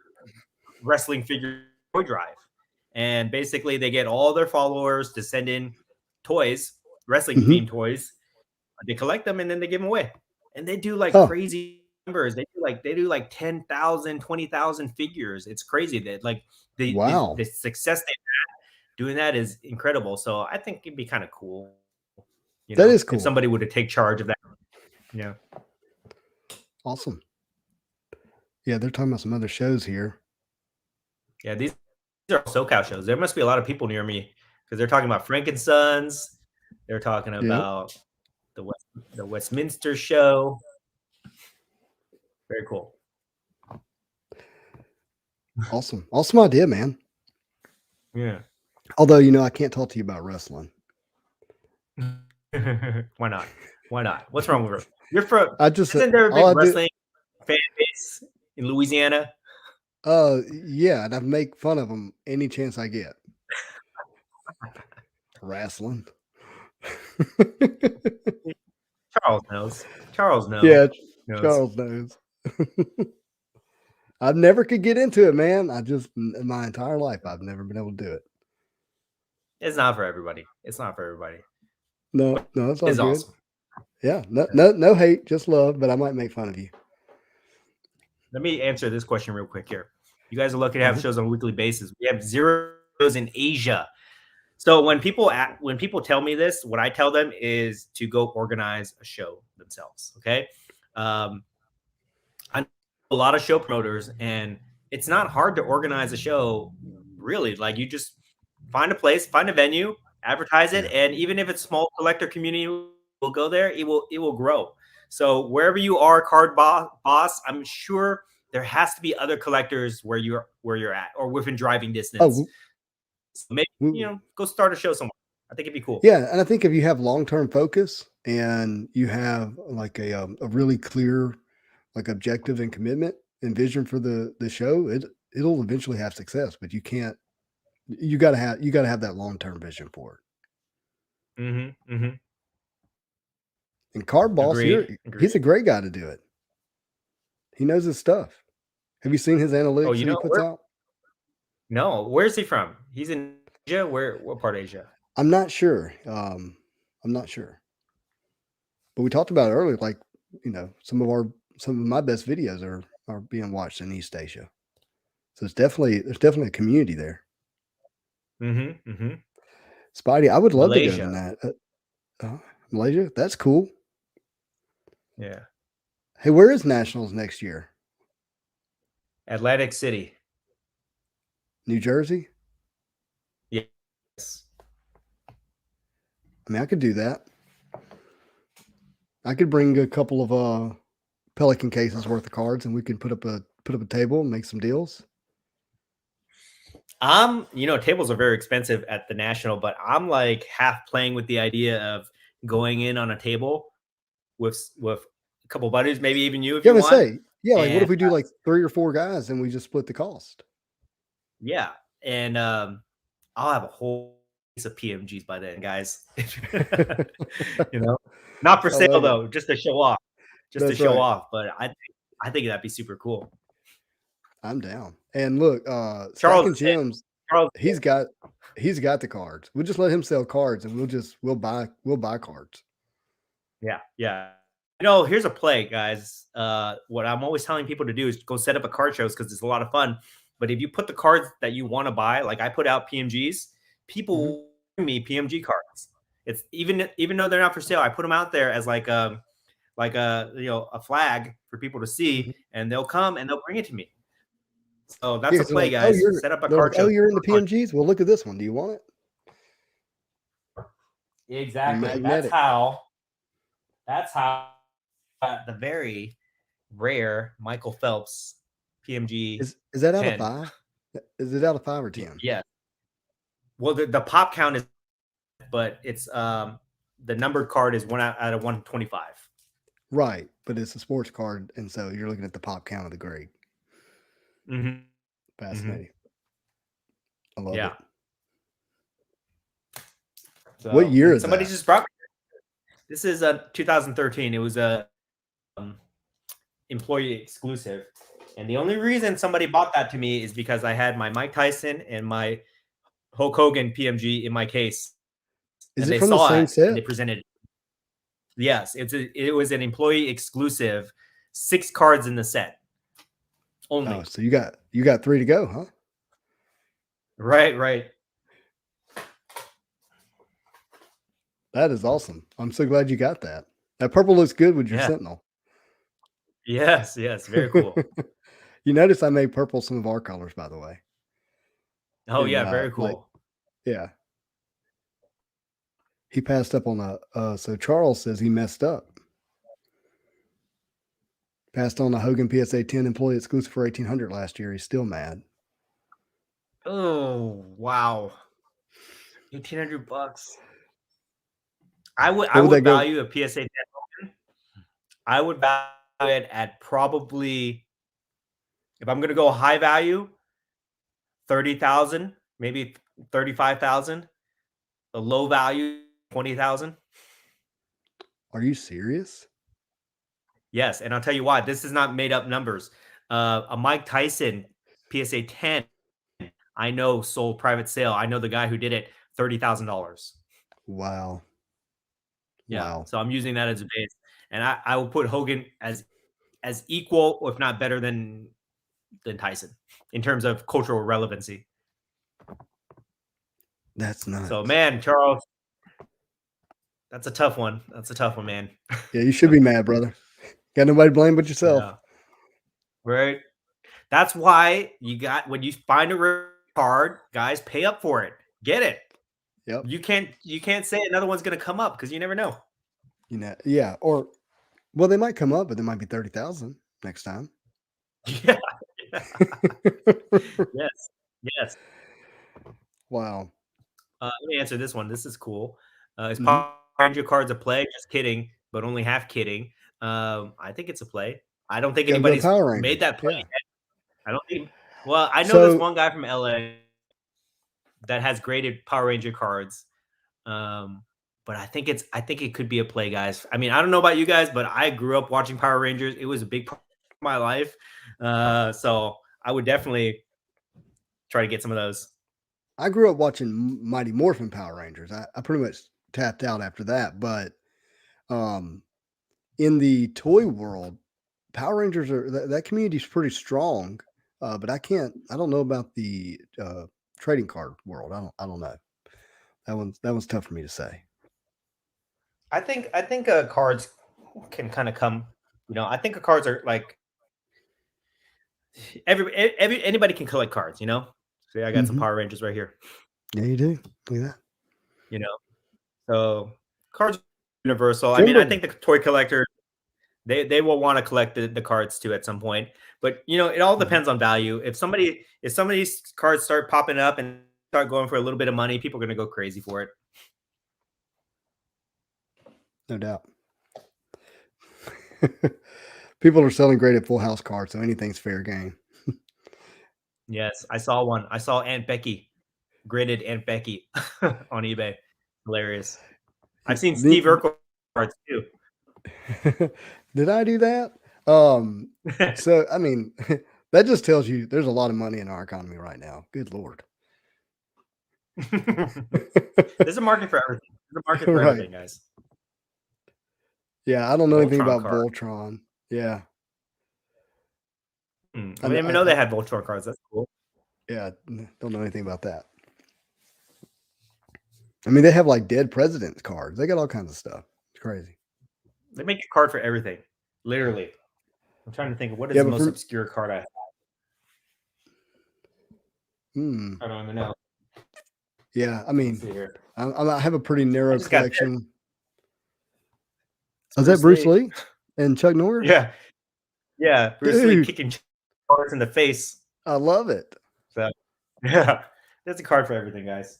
wrestling figure toy drive, and basically they get all their followers to send in toys, wrestling themed toys. They collect them and then they give them away, and they do like crazy numbers. They do like 10,000, 20,000 figures. It's crazy that like the success they've had doing that is incredible. So I think it'd be kind of cool. That is cool. If somebody were to take charge of that. Yeah. Awesome. Yeah, they're talking about some other shows here. Yeah, these are SoCal shows. There must be a lot of people near me because they're talking about Frankensons. They're talking about the Westminster show. Very cool. Awesome. Awesome idea, man. Yeah. Although, you know, I can't talk to you about wrestling. Why not? Why not? What's wrong with it? You're from. Isn't there a big wrestling fan base in Louisiana? Yeah, and I make fun of them any chance I get. Wrestling. Charles knows. Charles knows. Yeah, Charles knows. I never could get into it, man. In my entire life, I've never been able to do it. It's not for everybody. It's not for everybody. No, it's all good. Awesome. Yeah, no hate, just love, but I might make fun of you. Let me answer this question real quick here. You guys are lucky to have shows on a weekly basis. We have 0 shows in Asia. So when people tell me this, what I tell them is to go organize a show themselves. Okay. I know a lot of show promoters, and it's not hard to organize a show, really. Like, you just find a place, find a venue, advertise it, and even if it's small collector community will go there, it will grow. So wherever you are, card boss, I'm sure there has to be other collectors where you're at or within driving distance. So maybe go start a show somewhere. I think it'd be cool. Yeah, and I think if you have long-term focus and you have like a really clear like objective and commitment and vision for the show, it'll eventually have success. But you got to have that long-term vision for it. Mm-hmm. Mm-hmm. And Card Boss here, he's a great guy to do it. He knows his stuff. Have you seen his analytics that he puts out? No. Where's he from? He's in Asia? What part of Asia? I'm not sure. I'm not sure. But we talked about it earlier, like, some of my best videos are being watched in East Asia. So there's definitely a community there. Mm-hmm. Mm-hmm. Spidey, I would love to go to that. Malaysia? That's cool. Yeah. Hey, where is Nationals next year? Atlantic City. New Jersey? Yes. I mean, I could do that. I could bring a couple of Pelican cases worth of cards, and we could put up a table and make some deals. Tables are very expensive at the National, but I'm like half playing with the idea of going in on a table with a couple buddies, maybe even you if you want. Like what if we do like 3 or 4 guys and we just split the cost? Yeah, and I'll have a whole piece of PMGs by then, guys. Not for sale though, just to show off. Off. But I think that'd be super cool. I'm down. And look, Charles Gems, he's got the cards. We'll just let him sell cards, and we'll buy cards. Yeah. Here's a play, guys. What I'm always telling people to do is go set up a card shows because it's a lot of fun. But if you put the cards that you want to buy, like I put out PMGs, people bring me PMG cards. It's even though they're not for sale, I put them out there as like a flag for people to see, and they'll come and they'll bring it to me. So that's a play, guys. Set up a card show. Oh, you're into PMGs? Well, look at this one. Do you want it? Exactly. That's how the very rare Michael Phelps PMG is that out of 5? Is it out of 5 or 10? Yeah. Well, the pop count is, but it's the numbered card is 1 out of 125. Right, but it's a sports card, and so you're looking at the pop count of the grade. Mm-hmm. Fascinating. I love it. So, what year is somebody that? just brought me. This is 2013. It was a employee exclusive, and the only reason somebody bought that to me is because I had my Mike Tyson and my Hulk Hogan PMG in my case. Is it from the same set? And they presented it. Yes, it was an employee exclusive, 6 cards in the set. Only. Oh, so you got 3 to go, huh? Right. That is awesome. I'm so glad you got that. That purple looks good with your Yeah. Sentinel. Yes. Very cool. You notice I made purple some of our colors, by the way. Oh And yeah, very cool. yeah. He passed up on so Charles says he messed up. Passed on a Hogan PSA 10 employee exclusive for 1800 last year. He's still mad. Oh wow, $1,800. I What would that go? value a PSA 10 Hogan. I would value it at probably, if I'm gonna go high value, 30,000, maybe 35,000. The low value, 20,000. Are you serious? Yes, and I'll tell you why. This is not made up numbers. A Mike Tyson PSA 10, I know, sold private sale. I know the guy who did it, $30,000. Wow. Yeah. Wow. So I'm using that as a base, and I will put Hogan as equal, or if not better than Tyson in terms of cultural relevancy. That's nuts. So man, Charles, that's a tough one. That's a tough one, man. Yeah, you should be mad, brother. Got nobody to blame but yourself. Yeah. Right. That's why when you find a rare card, guys, pay up for it. Get it. Yep. You can't say another one's gonna come up because you never know. Yeah. Or well, they might come up, but there might be 30,000 next time. Yeah. Yes. Wow. Let me answer this one. This is cool. Is Power Ranger cards a play? Just kidding, but only half kidding. I think it's a play. I don't think anybody's made that play yet. I don't think. Well, I know this one guy from LA that has graded Power Ranger cards. But I think it could be a play, guys. I mean, I don't know about you guys, but I grew up watching Power Rangers. It was a big part of my life. So I would definitely try to get some of those. I grew up watching Mighty Morphin Power Rangers. I pretty much tapped out after that. But in the toy world, Power Rangers that community is pretty strong. But I don't know about the trading card world. I don't know. That one's tough for me to say. I think cards can kind of come. I think cards are like anybody can collect cards. So I got some Power Rangers right here. Yeah, you do. Look at that. So cards are universal. I mean, I think the toy collector, they will want to collect the cards too at some point. But it all depends on value. If some of these cards start popping up and start going for a little bit of money, people are going to go crazy for it. No doubt. People are selling great at Full House cards, so anything's fair game. Yes, I saw one. I saw Aunt Becky, graded Aunt Becky on eBay. Hilarious. I've seen Steve Urkel cards too. Did I do that? So I mean, that just tells you there's a lot of money in our economy right now. Good Lord. There's a market for everything. There's a market for everything, guys. Yeah, I don't know anything about Voltron. Yeah. I didn't even know they had Voltron cards. That's cool. Yeah, don't know anything about that. I mean, they have like dead presidents cards. They got all kinds of stuff. It's crazy. They make a card for everything. Literally. I'm trying to think of what is the most obscure card I have. I don't even know. Yeah, I mean, I have a pretty narrow collection. Is that Bruce Lee and Chuck Norris? Yeah. Yeah, Bruce Lee kicking cards in the face. I love it. So, yeah, that's a card for everything, guys.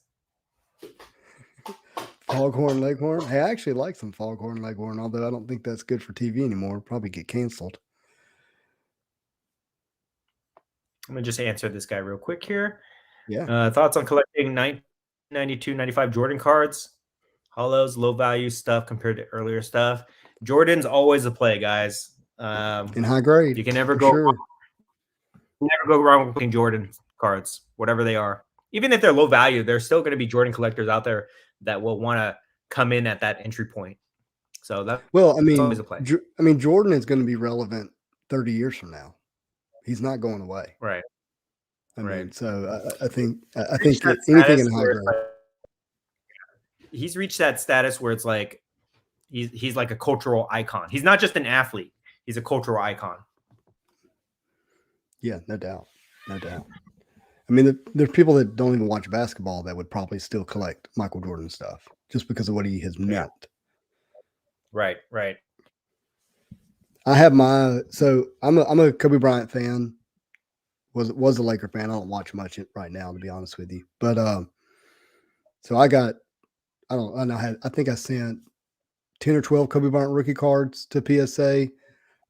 Foghorn Leghorn. Hey, I actually like some Foghorn Leghorn, although I don't think that's good for TV anymore. Probably get canceled. I'm going to just answer this guy real quick here. Yeah. Thoughts on collecting 1992, 95 Jordan cards? Hollows, low value stuff compared to earlier stuff. Jordan's always a play, guys. In high grade. You can never go wrong. You never go wrong with playing Jordan cards, whatever they are. Even if they're low value, there's still going to be Jordan collectors out there that will want to come in at that entry point. So that's always a play. I mean, Jordan is going to be relevant 30 years from now. He's not going away. Right. I mean, so I think anything in high grade. he's reached that status where it's like he's like a cultural icon. He's not just an athlete; he's a cultural icon. Yeah, no doubt, no doubt. I mean, there's people that don't even watch basketball that would probably still collect Michael Jordan stuff just because of what he has meant. Right, right. I have so I'm a Kobe Bryant fan. Was a Laker fan. I don't watch much right now, to be honest with you. But so I think I sent 10 or 12 Kobe Bryant rookie cards to PSA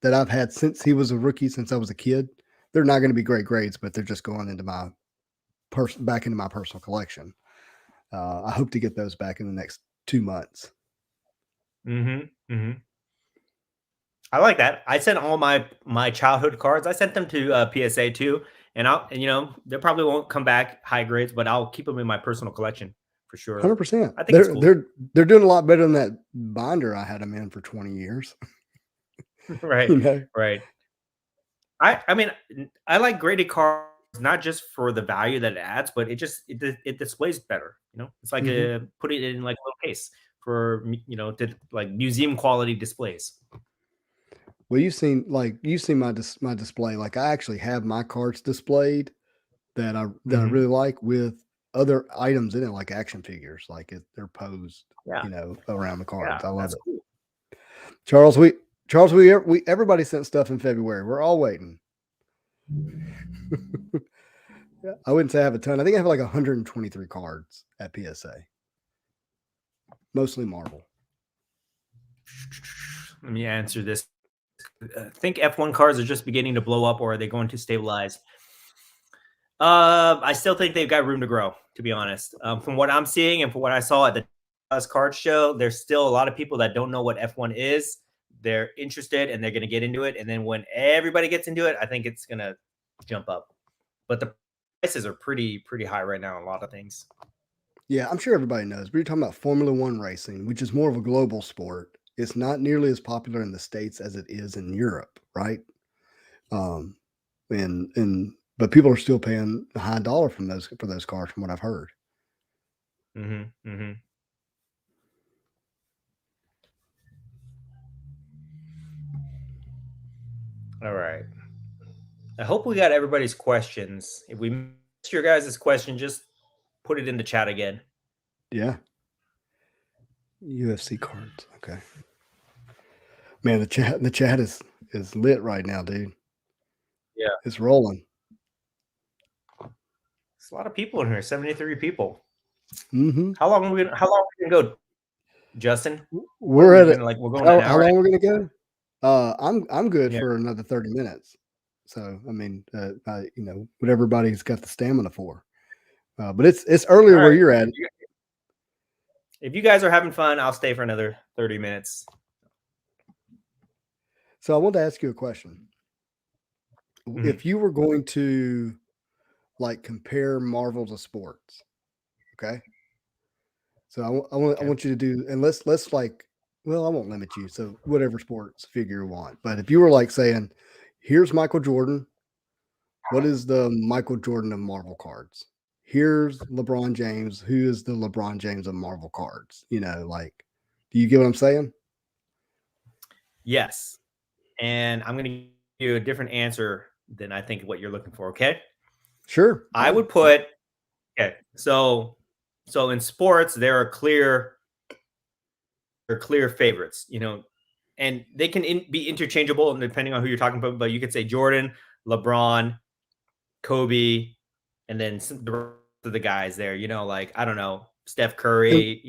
that I've had since he was a rookie, since I was a kid. They're not going to be great grades, but they're just going into back into my personal collection. I hope to get those back in the next 2 months. Mm-hmm. Mm-hmm. I like that. I sent all my childhood cards. I sent them to PSA too, and they probably won't come back high grades, but I'll keep them in my personal collection for sure. 100%. I think it's cool. They're doing a lot better than that binder I had them in for 20 years. Right, you know? Right. I mean, I like graded cards not just for the value that it adds, but it displays better. It's like put it in like a little case for like museum quality displays. Well, you've seen my display. Like I actually have my cards displayed that I really like with other items in it, like action figures. Like they're posed, around the cards. I love it. Cool. Charles, everybody sent stuff in February. We're all waiting. I wouldn't say I have a ton. I think I have like 123 cards at PSA. Mostly Marvel. Let me answer this. I think F1 cards are just beginning to blow up, or are they going to stabilize? I still think they've got room to grow, to be honest. From what I'm seeing and from what I saw at the Dallas card show, there's still a lot of people that don't know what F1 is. They're interested and they're going to get into it. And then when everybody gets into it, I think it's going to jump up. But the prices are pretty high right now on a lot of things. Yeah, I'm sure everybody knows. But you're talking about Formula One racing, which is more of a global sport. It's not nearly as popular in the States as it is in Europe, right? But people are still paying a high dollar for those cars, from what I've heard. Mm-hmm. Mm-hmm. All right. I hope we got everybody's questions. If we missed your guys' question, just put it in the chat again. Yeah. UFC cards. Okay. Man, the chat is lit right now, dude. Yeah. It's rolling. It's a lot of people in here. 73 people. Mm-hmm. How long are we gonna go, Justin? We're going how long we're gonna go? I'm good for another 30 minutes. So I mean, what everybody's got the stamina for. But it's earlier where you're at. If you guys are having fun, I'll stay for another 30 minutes. So I want to ask you a question. Mm-hmm. If you were going to like compare Marvel to sports, okay? So I want you to do, and let's like, well, I won't limit you. So whatever sports figure you want. But if you were like saying, here's Michael Jordan, what is the Michael Jordan of Marvel cards? Here's LeBron James. Who is the LeBron James of Marvel cards? Do you get what I'm saying? Yes. And I'm going to give you a different answer than I think what you're looking for. Okay. Sure. I would put, okay. So in sports, there are clear favorites, and they can be interchangeable and depending on who you're talking about, but you could say Jordan, LeBron, Kobe, and then the rest of the guys there, like, I don't know, Steph Curry,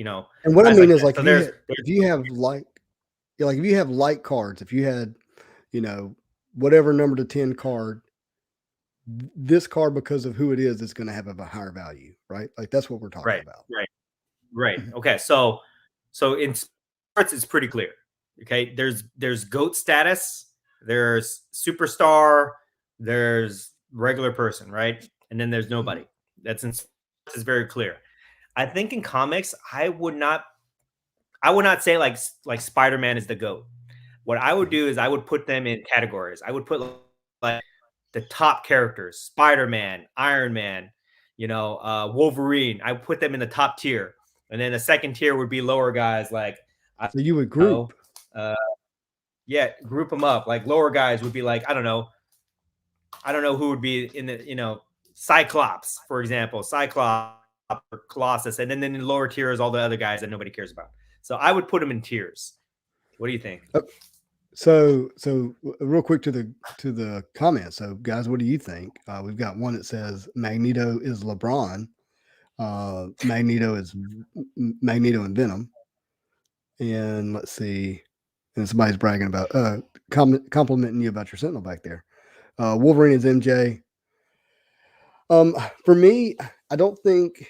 And what I mean is like, so if you have light cards, if you had, whatever number to 10 card, this card, because of who it is going to have a higher value, right? Like that's what we're talking about. Right. Okay. So in sports, it's pretty clear. Okay. There's GOAT status, there's superstar, there's regular person, right? And then there's nobody. That's in sports, is very clear. I think in comics, I would not say like Spider-Man is the GOAT. What I would do is I would put them in categories. I would put like the top characters, Spider-Man, Iron Man, Wolverine. I put them in the top tier. And then the second tier would be lower guys like So you would group. Yeah, group them up. Like lower guys would be like, I don't know who would be in the, Cyclops, for example, Cyclops or Colossus, and then in the lower tier is all the other guys that nobody cares about. So I would put them in tiers. What do you think? So real quick to the comments. So guys, what do you think? We've got one that says Magneto is LeBron. Magneto is Magneto and Venom. And let's see. And somebody's bragging about complimenting you about your Sentinel back there. Wolverine is MJ. For me, I don't think,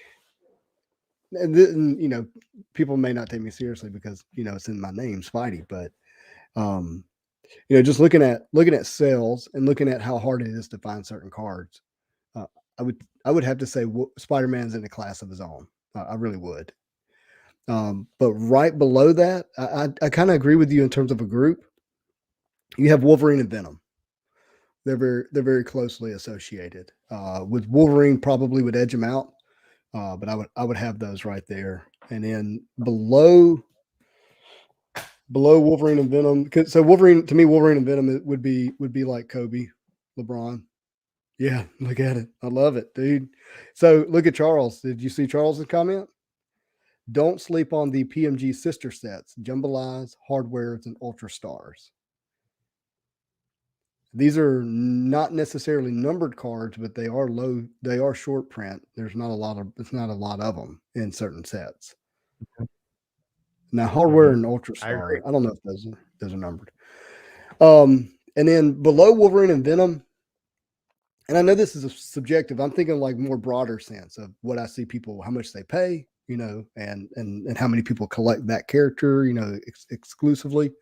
and people may not take me seriously because it's in my name, Spidey. But just looking at sales and looking at how hard it is to find certain cards, I would have to say Spider-Man's in a class of his own. I really would. But right below that, I kind of agree with you in terms of a group. You have Wolverine and Venom. They're very closely associated. With Wolverine, probably would edge him out, but I would have those right there. And then below Wolverine and Venom, so Wolverine and Venom would be like Kobe, LeBron. Yeah, look at it. I love it, dude. So look at Charles. Did you see Charles's comment? Don't sleep on the PMG sister sets, Jambalayes, Hardwares, and Ultra Stars. These are not necessarily numbered cards, but they are low. They are short print. It's not a lot of them in certain sets. Now, Hardware and Ultra Star, I don't know if those are numbered. And then below Wolverine and Venom, and I know this is subjective. I'm thinking like more broader sense of what I see people, how much they pay, and how many people collect that character, exclusively.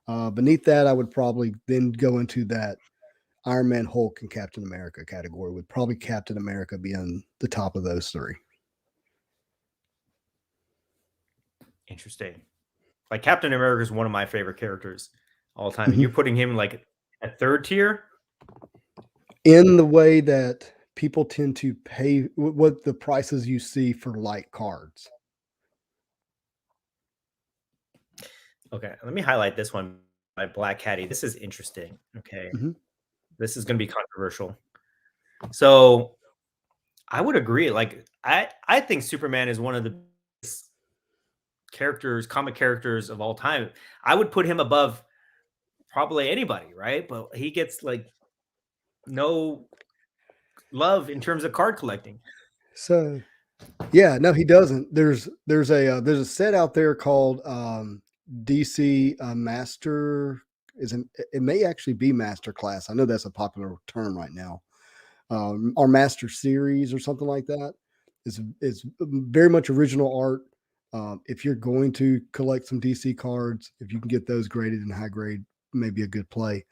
Beneath that, I would probably then go into that Iron Man, Hulk, and Captain America category, with probably Captain America being the top of those three. Interesting. Like Captain America is one of my favorite characters all time. And you're putting him like at third tier? In the way that people tend to pay what the prices you see for light cards. Okay, let me highlight this one by Black Caddy. This is interesting. Okay. This is going to be controversial. So I would agree. Like I think Superman is one of the best comic characters of all time. I would put him above probably anybody, right? But he gets like no love in terms of card collecting. So yeah, no, he doesn't. There's a set out there called DC Master. It may actually be Master Class. I know that's a popular term right now. Our Master Series or something like that. It's very much original art. If you're going to collect some DC cards, if you can get those graded in high grade, maybe a good play.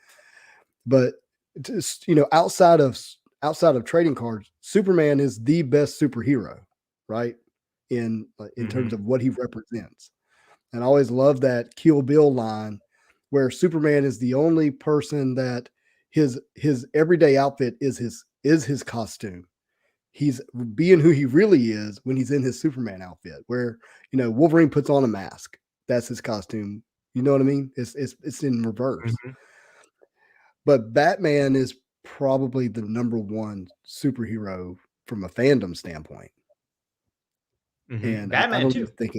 But just, outside of trading cards, Superman is the best superhero, right? In terms of what he represents. And I always love that Kill Bill line where Superman is the only person that his everyday outfit is his costume. He's being who he really is when he's in his Superman outfit, where Wolverine puts on a mask. That's his costume. You know what I mean? It's in reverse. But Batman is probably the number one superhero from a fandom standpoint. And Batman I don't too. think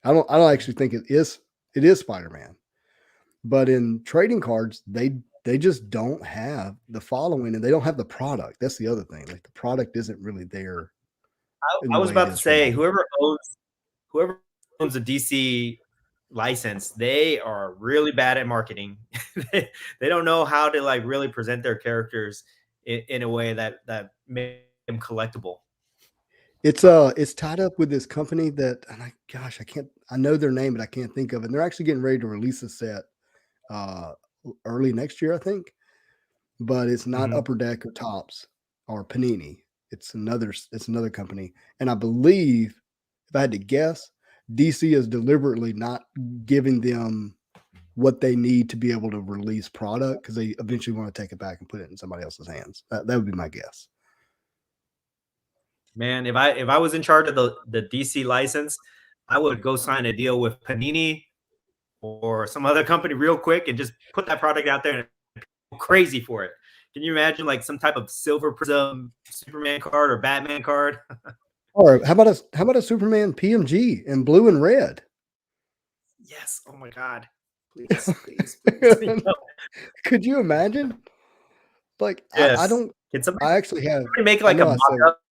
I don't actually think it is Spider-Man. But in trading cards, they just don't have the following and they don't have the product. That's the other thing. Like the product isn't really there. I was about to say whoever owns a DC license, they are really bad at marketing. They don't know how to like really present their characters in a way that makes them collectible. It's tied up with this company that, and I know their name, but I can't think of it. And they're actually getting ready to release a set early next year, I think. But it's not Upper Deck or Tops or Panini. It's another company. And I believe, if I had to guess, DC is deliberately not giving them what they need to be able to release product because they eventually want to take it back and put it in somebody else's hands. That would be my guess. Man, if I was in charge of the DC license, I would go sign a deal with Panini or some other company real quick and just put that product out there and go crazy for it. Can you imagine like some type of Silver Prism Superman card or Batman card? Or how about a Superman PMG in blue and red? Yes. Oh my God. Please, please, please. Could you imagine? Like, Yes. I don't. Can somebody I actually have. make like a mock-up?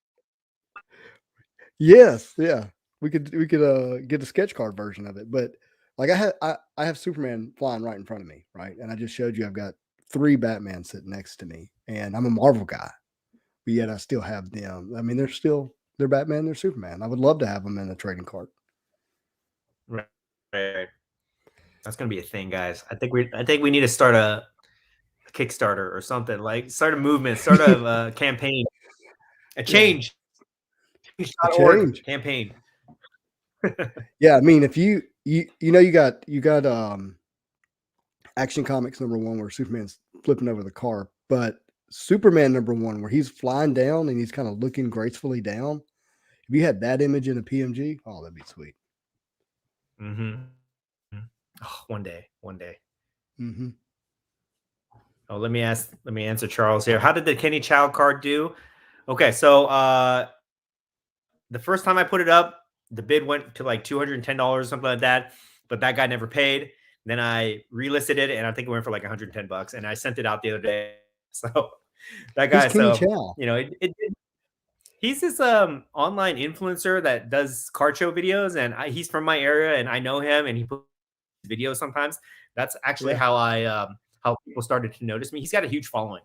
Yes, yeah. We could get a sketch card version of it, but like I have Superman flying right in front of me, right? And I just showed you I've got 3 Batman sitting next to me, and I'm a Marvel guy, but yet I still have them. I mean, they're Batman, they're Superman. I would love to have them in a trading card. Right. That's gonna be a thing, guys. I think we need to start a Kickstarter or something, like start a movement, start a campaign, a change. Change campaign. Yeah, I mean, if you got Action Comics #1 where Superman's flipping over the car, but Superman #1 where he's flying down and he's kind of looking gracefully down. If you had that image in a PMG, oh, that'd be sweet. Mm-hmm. Oh, one day. Mm-hmm. Oh, let me answer Charles here. How did the Kenny Chow card do? Okay, so the first time I put it up, the bid went to like $210, something like that. But that guy never paid. Then I relisted it, and I think it went for like $110. And I sent it out the other day. So that guy, Kenny Chow? You know, he's this online influencer that does card show videos, and he's from my area, and I know him, and he puts videos sometimes. That's actually how people started to notice me. He's got a huge following,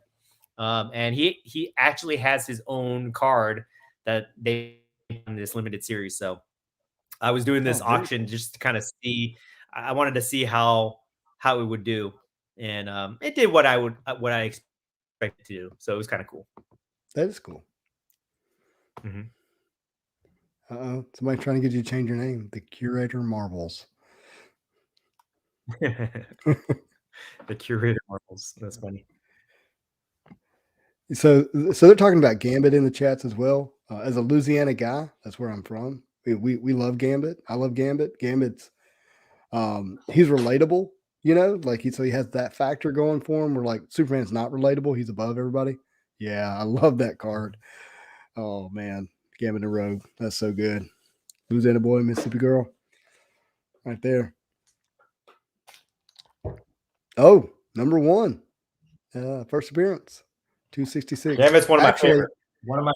and he actually has his own card that they in this limited series. So I was doing this auction just to kind of see. I wanted to see how it would do, and it did what I expected to do. So it was kind of cool. That is cool. Mm-hmm. Somebody trying to get you to change your name. The Curator Marvels. The Curator Marvels. That's funny. So they're talking about Gambit in the chats as well. As a Louisiana guy, that's where I'm from. We love Gambit. I love Gambit. Gambit's he's relatable, you know, like he has that factor going for him where like Superman's not relatable, he's above everybody. Yeah, I love that card. Oh man, Gambit and Rogue. That's so good. Louisiana boy, Mississippi girl. Right there. Oh, #1. First appearance. 266. Gambit's one of my favorite.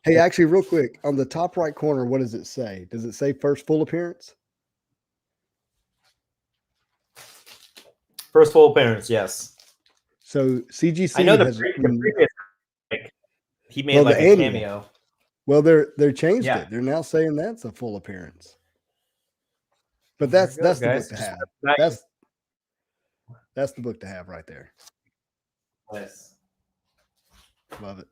Hey, actually, real quick, on the top right corner, what does it say? Does it say first full appearance? First full appearance, yes. So CGC, I know the previous he made like a cameo. Well, they changed it. They're now saying that's a full appearance. But that's the book to have. That's the book to have right there. Yes. Love it.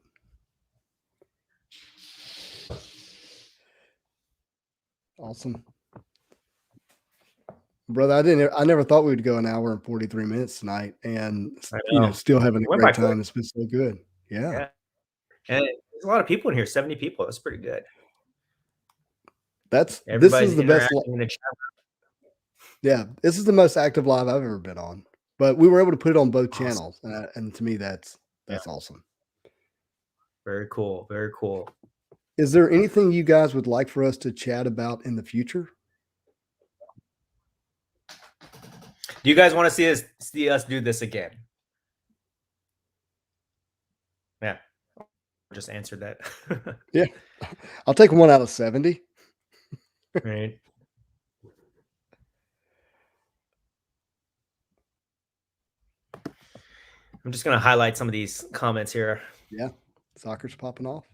Awesome. Brother, I never thought we'd go an hour and 43 minutes tonight and still having a great time. It's been so good. Yeah. And there's a lot of people in here, 70 people. That's pretty good. This is the best. Yeah, this is the most active live I've ever been on. But we were able to put it on both channels, and to me, that's awesome. Very cool. Very cool. Is there anything you guys would like for us to chat about in the future? Do you guys want to see us do this again? Yeah, I just answered that. Yeah, I'll take 1 out of 70. Right. I'm just gonna highlight some of these comments here. Yeah, soccer's popping off.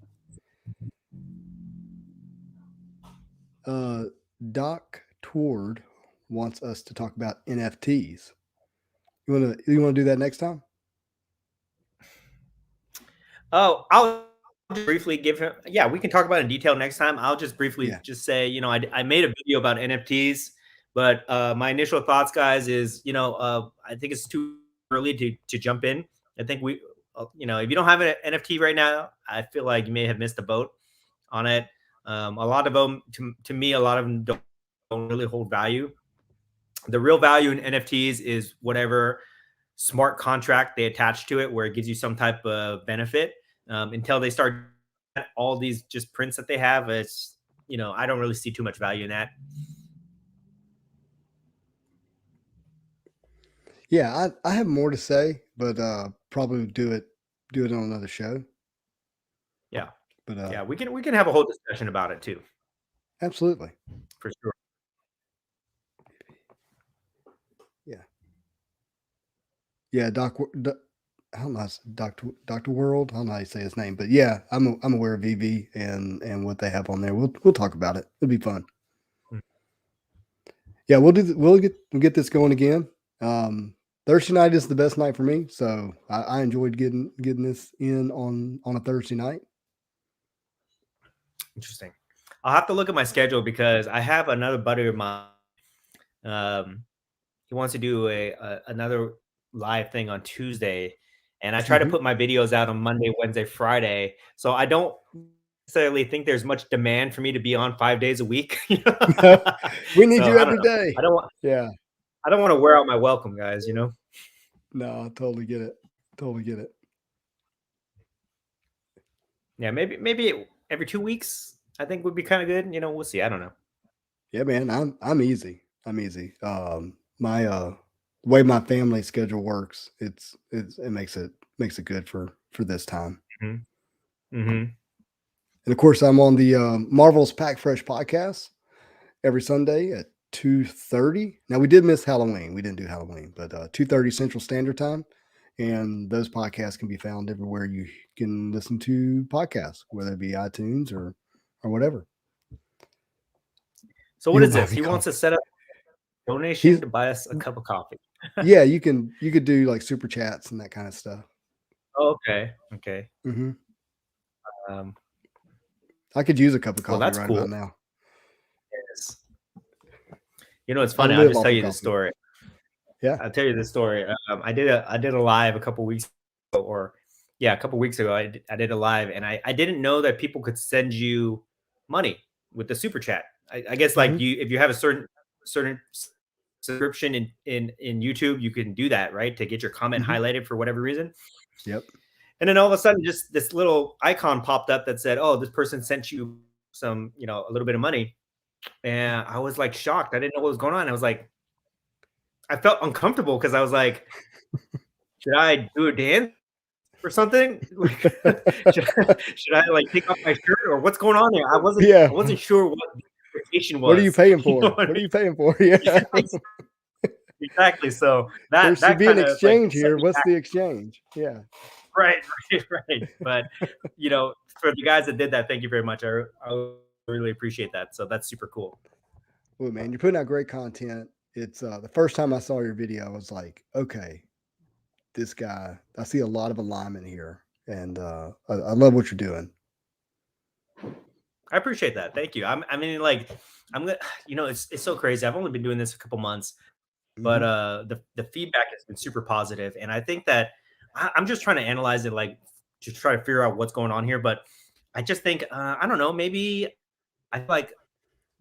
Doc Toward wants us to talk about NFTs. You want to do that next time? Oh, I'll briefly give him. Yeah, we can talk about it in detail next time. I'll just briefly just say, I made a video about NFTs, but my initial thoughts, guys, is I think it's too early to jump in. I think if you don't have an NFT right now, I feel like you may have missed the boat on it. A lot of them, to me, a lot of them don't really hold value. The real value in NFTs is whatever smart contract they attach to it, where it gives you some type of benefit. Until they start all these just prints that they have, it's, I don't really see too much value in that. Yeah, I have more to say, but probably do it on another show. Yeah, but yeah, we can have a whole discussion about it too, absolutely. for sure. Yeah, I don't know, Doctor World. I don't know how you say his name, but yeah, I'm aware of VV and what they have on there. We'll talk about it. It'll be fun. Yeah, we'll get this going again. Thursday night is the best night for me, so I enjoyed getting this in on a Thursday night. Interesting. I'll have to look at my schedule because I have another buddy of mine. He wants to do another live thing on Tuesday, and I try to put my videos out on Monday, Wednesday, Friday. So I don't necessarily think there's much demand for me to be on 5 days a week. We need you every day. I don't want to wear out my welcome, guys. No, I totally get it. Yeah, maybe every 2 weeks, I think would be kind of good. We'll see. I don't know. Yeah, man, I'm easy. My the way my family schedule works, it makes it good for this time. And of course, I'm on the Marvel's Pack Fresh podcast every Sunday at 2:30. Now we did miss Halloween. We didn't do Halloween, but 2:30 Central Standard Time. And those podcasts can be found everywhere you can listen to podcasts, whether it be iTunes or whatever. So what is this? He wants to set up a donation to buy us a cup of coffee. Yeah, you could do like super chats and that kind of stuff. Oh, okay. I could use a cup of coffee that's right cool. about now. Yes. It's funny. I'll just tell you this story. Yeah, I'll tell you this story. I did a live a couple weeks ago, a couple weeks ago. I did a live, and I didn't know that people could send you money with the super chat. I guess like if you have a certain subscription in YouTube, you can do that, right? To get your comment highlighted for whatever reason. Yep. And then all of a sudden, just this little icon popped up that said, "Oh, this person sent you some, a little bit of money." And I was like shocked. I didn't know what was going on. I was like, I felt uncomfortable because I was like, should I do a dance or something? Like, should I like take off my shirt or what's going on here? I wasn't sure what the invitation was. What are you paying for? What are you paying for? Yeah. Exactly. So there should be an exchange here. What's the exchange? Yeah. Right. But for the guys that did that, thank you very much. I really appreciate that. So that's super cool. Well, man, you're putting out great content. It's the first time I saw your video, I was like, okay, this guy, I see a lot of alignment here, and I love what you're doing. I appreciate that. Thank you. I'm gonna, it's so crazy. I've only been doing this a couple months, but the feedback has been super positive, and I think that I'm just trying to analyze it, like to try to figure out what's going on here. But I just think I don't know. Maybe I feel like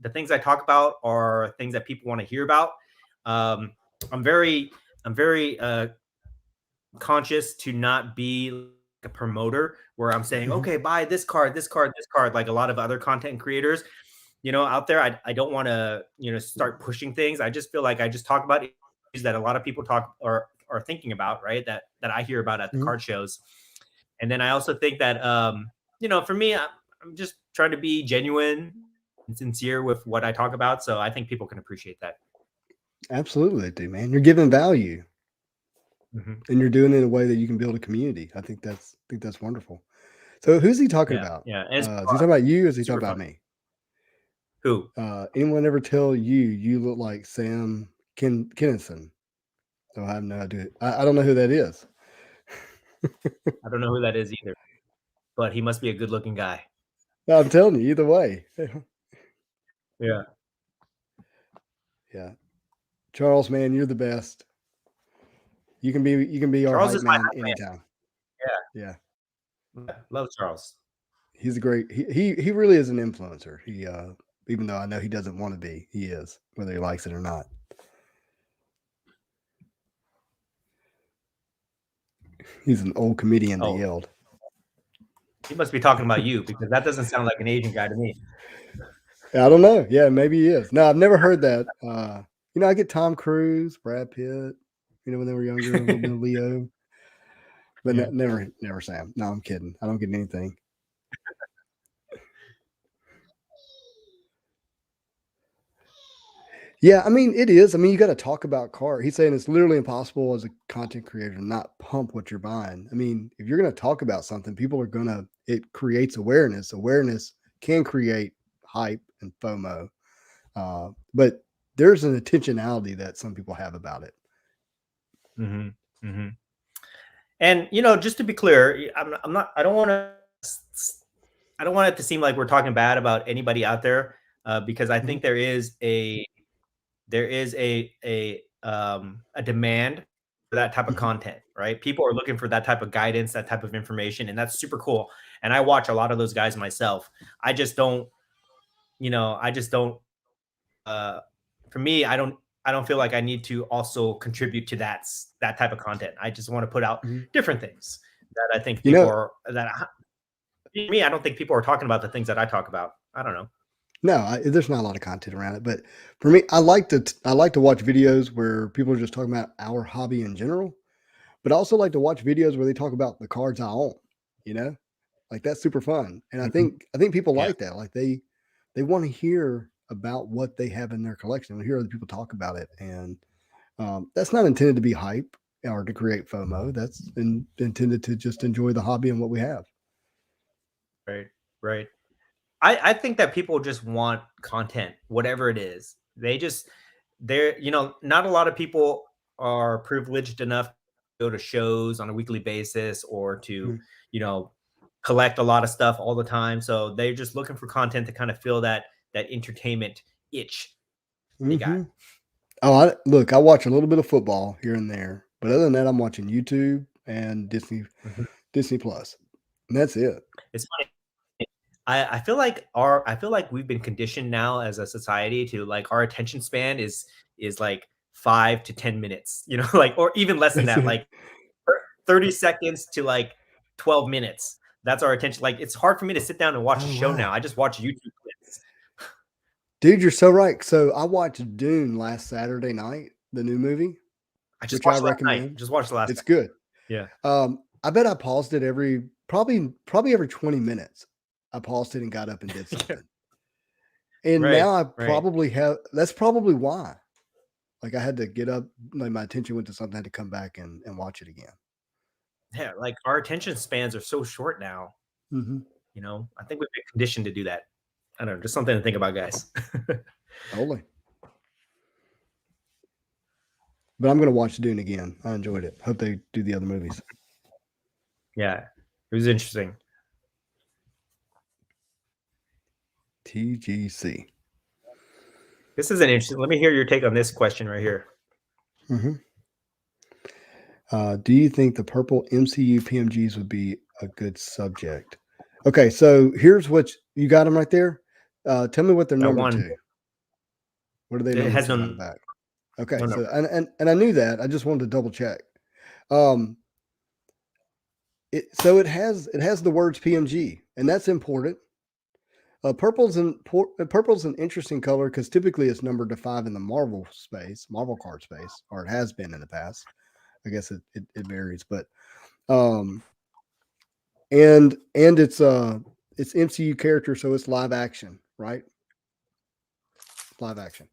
the things I talk about are things that people want to hear about. I'm very conscious to not be a promoter where I'm saying, okay, buy this card, like a lot of other content creators, out there. I don't want to, start pushing things. I just feel like I just talk about issues that a lot of people talk or are thinking about, right? That I hear about at the card shows. And then I also think that, for me, I'm just trying to be genuine and sincere with what I talk about. So I think people can appreciate that. Absolutely, dude, man. You're giving value. And you're doing it in a way that you can build a community. I think that's wonderful. So who's he talking about? Yeah. Is he talking about you or is he talking about me? Who? Anyone ever tell you look like Sam Kinison? So I have no idea. I don't know who that is. I don't know who that is either, but he must be a good looking guy. I'm telling you, either way. Yeah. Charles, man, you're the best. You can be our hype man anytime. Yeah. Love Charles. He's a great. He really is an influencer. He even though I know he doesn't want to be, he is, whether he likes it or not. He's an old comedian that yelled. He must be talking about you, because that doesn't sound like an Asian guy to me. I don't know. Yeah, maybe he is. No, I've never heard that. You know, I get Tom Cruise, Brad Pitt, you know, when they were younger, a little bit of Leo. But Yeah. never Sam. No, I'm kidding. I don't get anything. Yeah, I mean, it is. I mean, you got to talk about car. He's saying it's literally impossible as a content creator to not pump what you're buying. I mean, if you're going to talk about something, people are going to, it creates awareness. Awareness can create hype and FOMO. But there's an intentionality that some people have about it. Mm-hmm. Mm-hmm. And, you know, just to be clear, I don't want it to seem like we're talking bad about anybody out there, because I think there is a demand for that type of content, right? People are looking for that type of guidance, that type of information, and that's super cool. And I watch a lot of those guys myself. I just don't, for me, I don't feel like I need to also contribute to that type of content. I just want to put out different things that I think people are, me, I don't think people are talking about the things that I talk about. I don't know. No, there's not a lot of content around it, but for me, I like to watch videos where people are just talking about our hobby in general, but I also like to watch videos where they talk about the cards I own, you know, like that's super fun. And I think people like that. Like they want to hear about what they have in their collection and hear other people talk about it. And that's not intended to be hype or to create FOMO. That's intended to just enjoy the hobby and what we have. Right. I think that people just want content, whatever it is. Not a lot of people are privileged enough to go to shows on a weekly basis or to, collect a lot of stuff all the time. So they're just looking for content to kind of fill that entertainment itch they got. Oh, look, I watch a little bit of football here and there, but other than that, I'm watching YouTube and Disney Plus, and that's it. It's funny. I feel like we've been conditioned now as a society to, like, our attention span is like 5 to 10 minutes, like, or even less than that, like 30 seconds to like 12 minutes. That's our attention. Like, it's hard for me to sit down and watch a show now. I just watch YouTube clips. Dude, you're so right. So I watched Dune last Saturday night, the new movie. Just watched last night. Just watched the last. It's good. Yeah. I bet I paused it probably every 20 minutes. I paused it and got up and did something. And now I probably have. That's probably why. Like I had to get up. Like my attention went to something. I had to come back and watch it again. Yeah, like our attention spans are so short now. I think we've been conditioned to do that. I don't know, just something to think about, guys. Totally. But I'm going to watch Dune again. I enjoyed it. Hope they do the other movies. Yeah, it was interesting. TGC. This is an interesting. Let me hear your take on this question right here. Do you think the purple MCU PMGs would be a good subject? Okay, so here's what you got them right there. Tell me what they're number 2. What are they number 2 on the back? Okay, so and I knew that. I just wanted to double check. So it has the words PMG, and that's important. Purple's an interesting color because typically it's numbered to 5 in the Marvel card space, or it has been in the past. I guess it varies, but and it's MCU character, so it's live action, right? Live action.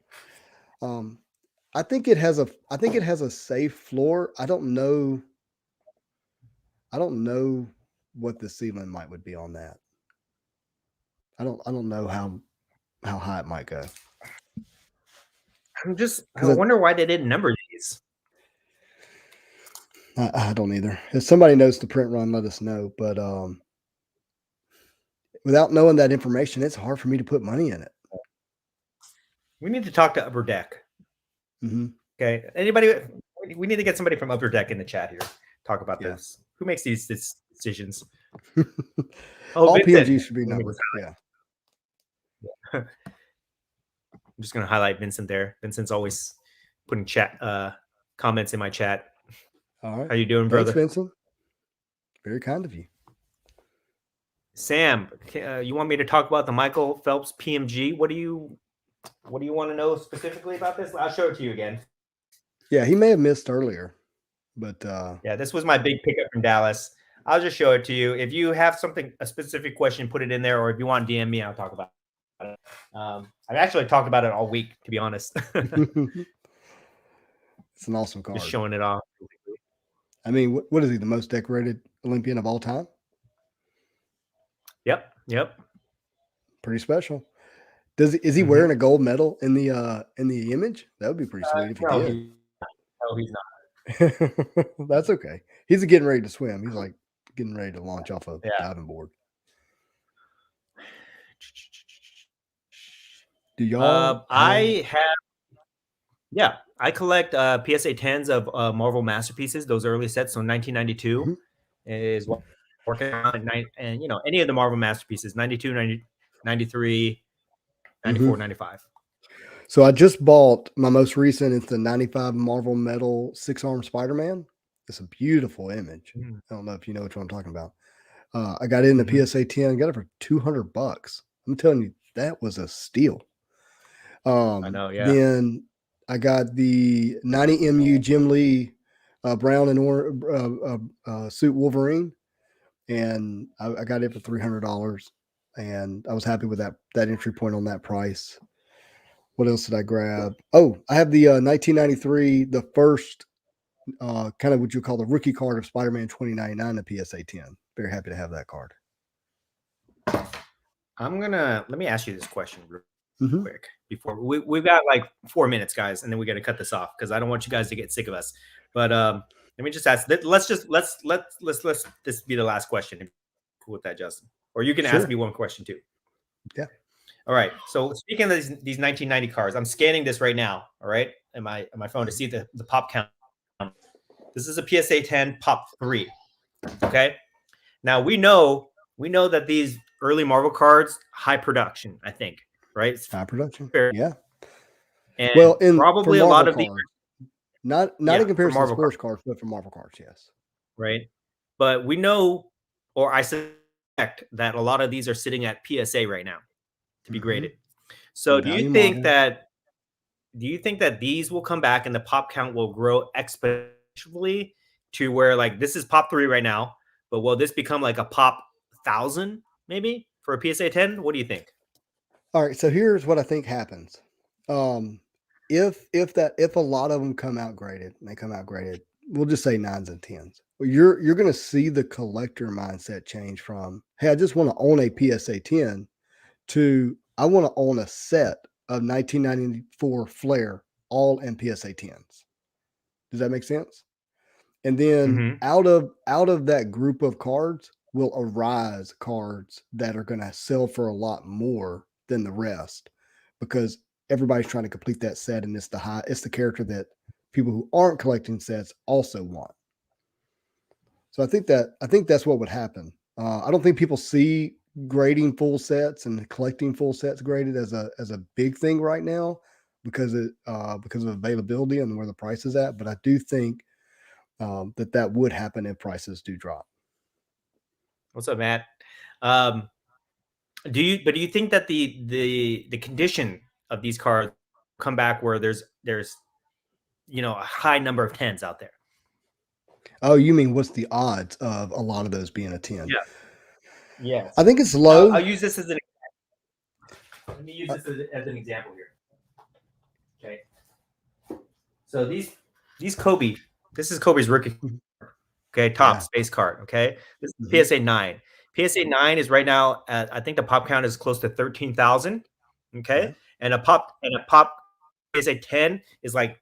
I think it has a safe floor. I don't know what the ceiling would be on that. I don't know how high it might go. I wonder why they didn't number these. I don't either. If somebody knows the print run, let us know. But without knowing that information, it's hard for me to put money in it. We need to talk to Upper Deck. Okay. Anybody? We need to get somebody from Upper Deck in the chat here. Talk about this. Who makes these decisions? Oh, All Vincent. PMGs should be Let me numbered. Yeah. I'm just gonna highlight Vincent there. Vincent's always putting chat comments in my chat. All right. How you doing, Thanks, brother? Vincent. Very kind of you. Sam, you want me to talk about the Michael Phelps PMG? What do you want to know specifically about this? I'll show it to you again. Yeah, he may have missed earlier, but yeah, this was my big pickup from Dallas. I'll just show it to you. If you have a specific question, put it in there, or if you want to DM me, I'll talk about it. I've actually talked about it all week, to be honest. it's an awesome card. Just showing it off. I mean, what is he, the most decorated Olympian of all time? Yep. Pretty special. Is he wearing a gold medal in the image? That would be pretty sweet if he did. No, he's not. That's okay. He's getting ready to swim. He's like getting ready to launch off a diving board. Do y'all? I collect PSA 10s of Marvel Masterpieces, those early sets. So 1992 is what I'm working on, and any of the Marvel Masterpieces, 92, 90, 93, 94, 95. So I just bought my most recent. It's the 95 Marvel Metal 6-arm Spider-Man. It's a beautiful image. I don't know if you know which one I'm talking about. I got it in the PSA 10. Got it for $200. I'm telling you, that was a steal. I know, yeah. Then I got the 90 MU Jim Lee brown and orange suit Wolverine, and I got it for $300, and I was happy with that entry point on that price. What else did I grab? Oh, I have the 1993, the first kind of what you call the rookie card of Spider-Man 2099, the PSA 10. Very happy to have that card. Let me ask you this question real quick before we've got like 4 minutes, guys, and then we got to cut this off because I don't want you guys to get sick of us. But let me just ask. Let's this be the last question. Cool with that, Justin? Or you can ask me one question too. Yeah. All right. So speaking of these 1990 cards, I'm scanning this right now. All right, on my phone to see the pop count. This is a PSA 10 pop 3. Okay. Now we know that these early Marvel cards, high production, I think, right? It's high production. Yeah. And well, probably a lot of these, not in comparison to sports cards, but for Marvel cards, yes. Right. But we know, or I suspect that a lot of these are sitting at PSA right now to be graded. So do you think that these will come back and the pop count will grow exponentially to where like this is pop 3 right now, but will this become like a pop 1,000 maybe for a PSA 10? What do you think? All right, so here's what I think happens. If a lot of them come out graded, and they come out graded, we'll just say 9s and 10s. You're going to see the collector mindset change from, hey, I just want to own a PSA 10 to I want to own a set of 1994 Flair all in PSA 10s. Does that make sense? And then out of that group of cards will arise cards that are going to sell for a lot more than the rest because everybody's trying to complete that set, and it's the character that people who aren't collecting sets also want. So I think that's what would happen. I don't think people see grading full sets and collecting full sets graded as a big thing right now because of availability and where the price is at. But I do think that would happen if prices do drop. What's up, Matt? Do you think that the condition of these cards come back where there's a high number of 10s out there? Oh, you mean what's the odds of a lot of those being a 10? Yeah. Yes. I think it's low. I'll use this as an example. Let me use this as an example here. Okay. So these Kobe, this is Kobe's rookie. Okay, top space card. Okay. This is PSA 9. PSA 9 is right now at, I think the pop count is close to 13,000. Okay. And a pop PSA 10 is like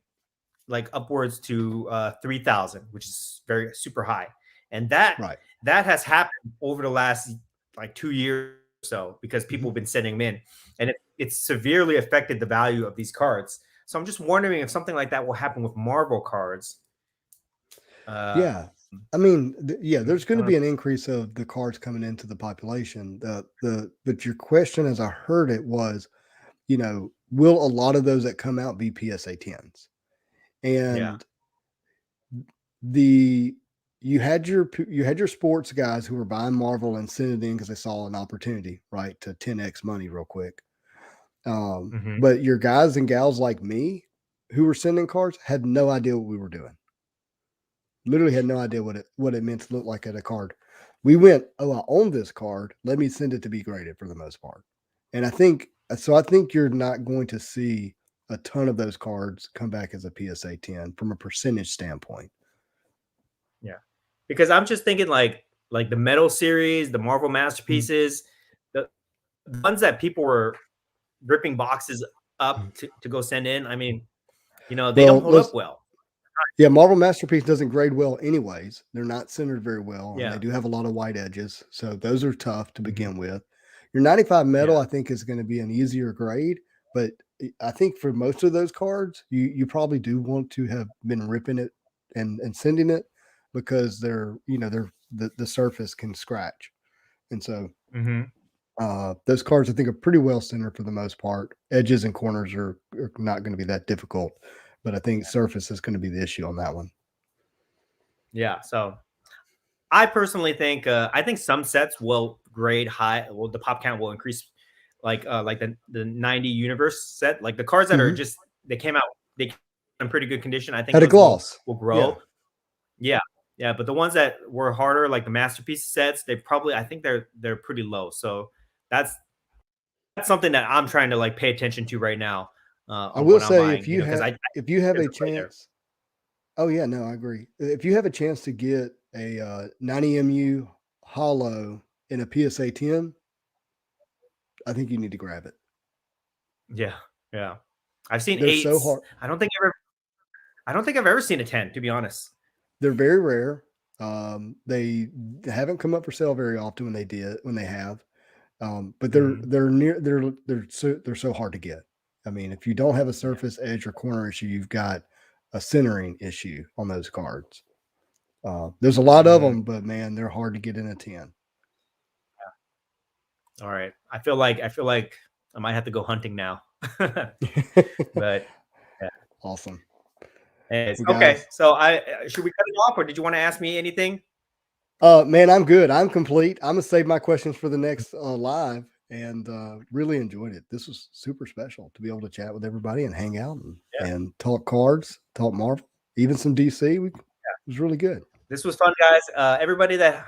upwards to 3,000, which is very super high. And that has happened over the last like 2 years or so because people have been sending them in, and it's severely affected the value of these cards. So I'm just wondering if something like that will happen with Marvel cards. Yeah. I mean, yeah, there's going to be an increase of the cards coming into the population. But your question, as I heard it, was, will a lot of those that come out be PSA 10s? And you had your sports guys who were buying Marvel and sending it in because they saw an opportunity, right, to 10x money real quick. But your guys and gals like me who were sending cards had no idea what we were doing. Literally had no idea what it meant to look like at a card. We went, oh, I own this card. Let me send it to be graded for the most part. And I think you're not going to see a ton of those cards come back as a PSA 10 from a percentage standpoint. Yeah, because I'm just thinking like the Metal series, the Marvel Masterpieces, the ones that people were ripping boxes up to go send in. I mean, they don't hold up well. Yeah, Marvel Masterpiece doesn't grade well anyways. They're not centered very well, and they do have a lot of white edges. So those are tough to begin with. Your 95 metal, I think, is going to be an easier grade, but I think for most of those cards, you probably do want to have been ripping it and sending it because the surface can scratch. And so those cards, I think, are pretty well centered for the most part. Edges and corners are not going to be that difficult, but I think surface is going to be the issue on that one. Yeah. So I personally think, I think some sets will grade high. Well, the pop count will increase, like the 90 universe set, like the cards that are just, they came out in pretty good condition. I think had a gloss will grow. Yeah. But the ones that were harder, like the masterpiece sets, I think they're pretty low. So that's something that I'm trying to pay attention to right now. I will say, if you have a chance, oh yeah, no, I agree. If you have a chance to get a 90MU hollow in a PSA 10, I think you need to grab it. Yeah. I've seen They're 8s. so hard. I don't think I've ever seen a 10, to be honest. They're very rare. They haven't come up for sale very often when they have. But they're so hard to get. I mean, if you don't have a surface edge or corner issue, you've got a centering issue on those cards. There's a lot of them, but man, they're hard to get in a 10. All right. I feel like I might have to go hunting now. But awesome. Anyways, okay. So should we cut it off, or did you want to ask me anything? Man, I'm good. I'm complete. I'm gonna save my questions for the next live, and really enjoyed it. This was super special to be able to chat with everybody and hang out and talk cards, talk Marvel, even some DC. It was really good. This was fun, guys. Everybody that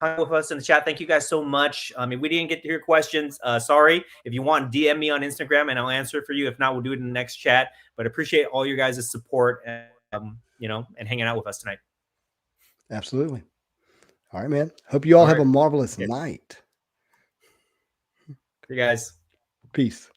hung with us in the chat, thank you guys so much. I mean, we didn't get to your questions. Sorry. If you want, DM me on Instagram and I'll answer it for you. If not, we'll do it in the next chat. But appreciate all your guys' support and and hanging out with us tonight. Absolutely. All right, man. Hope you all have a marvelous night. You guys. Peace.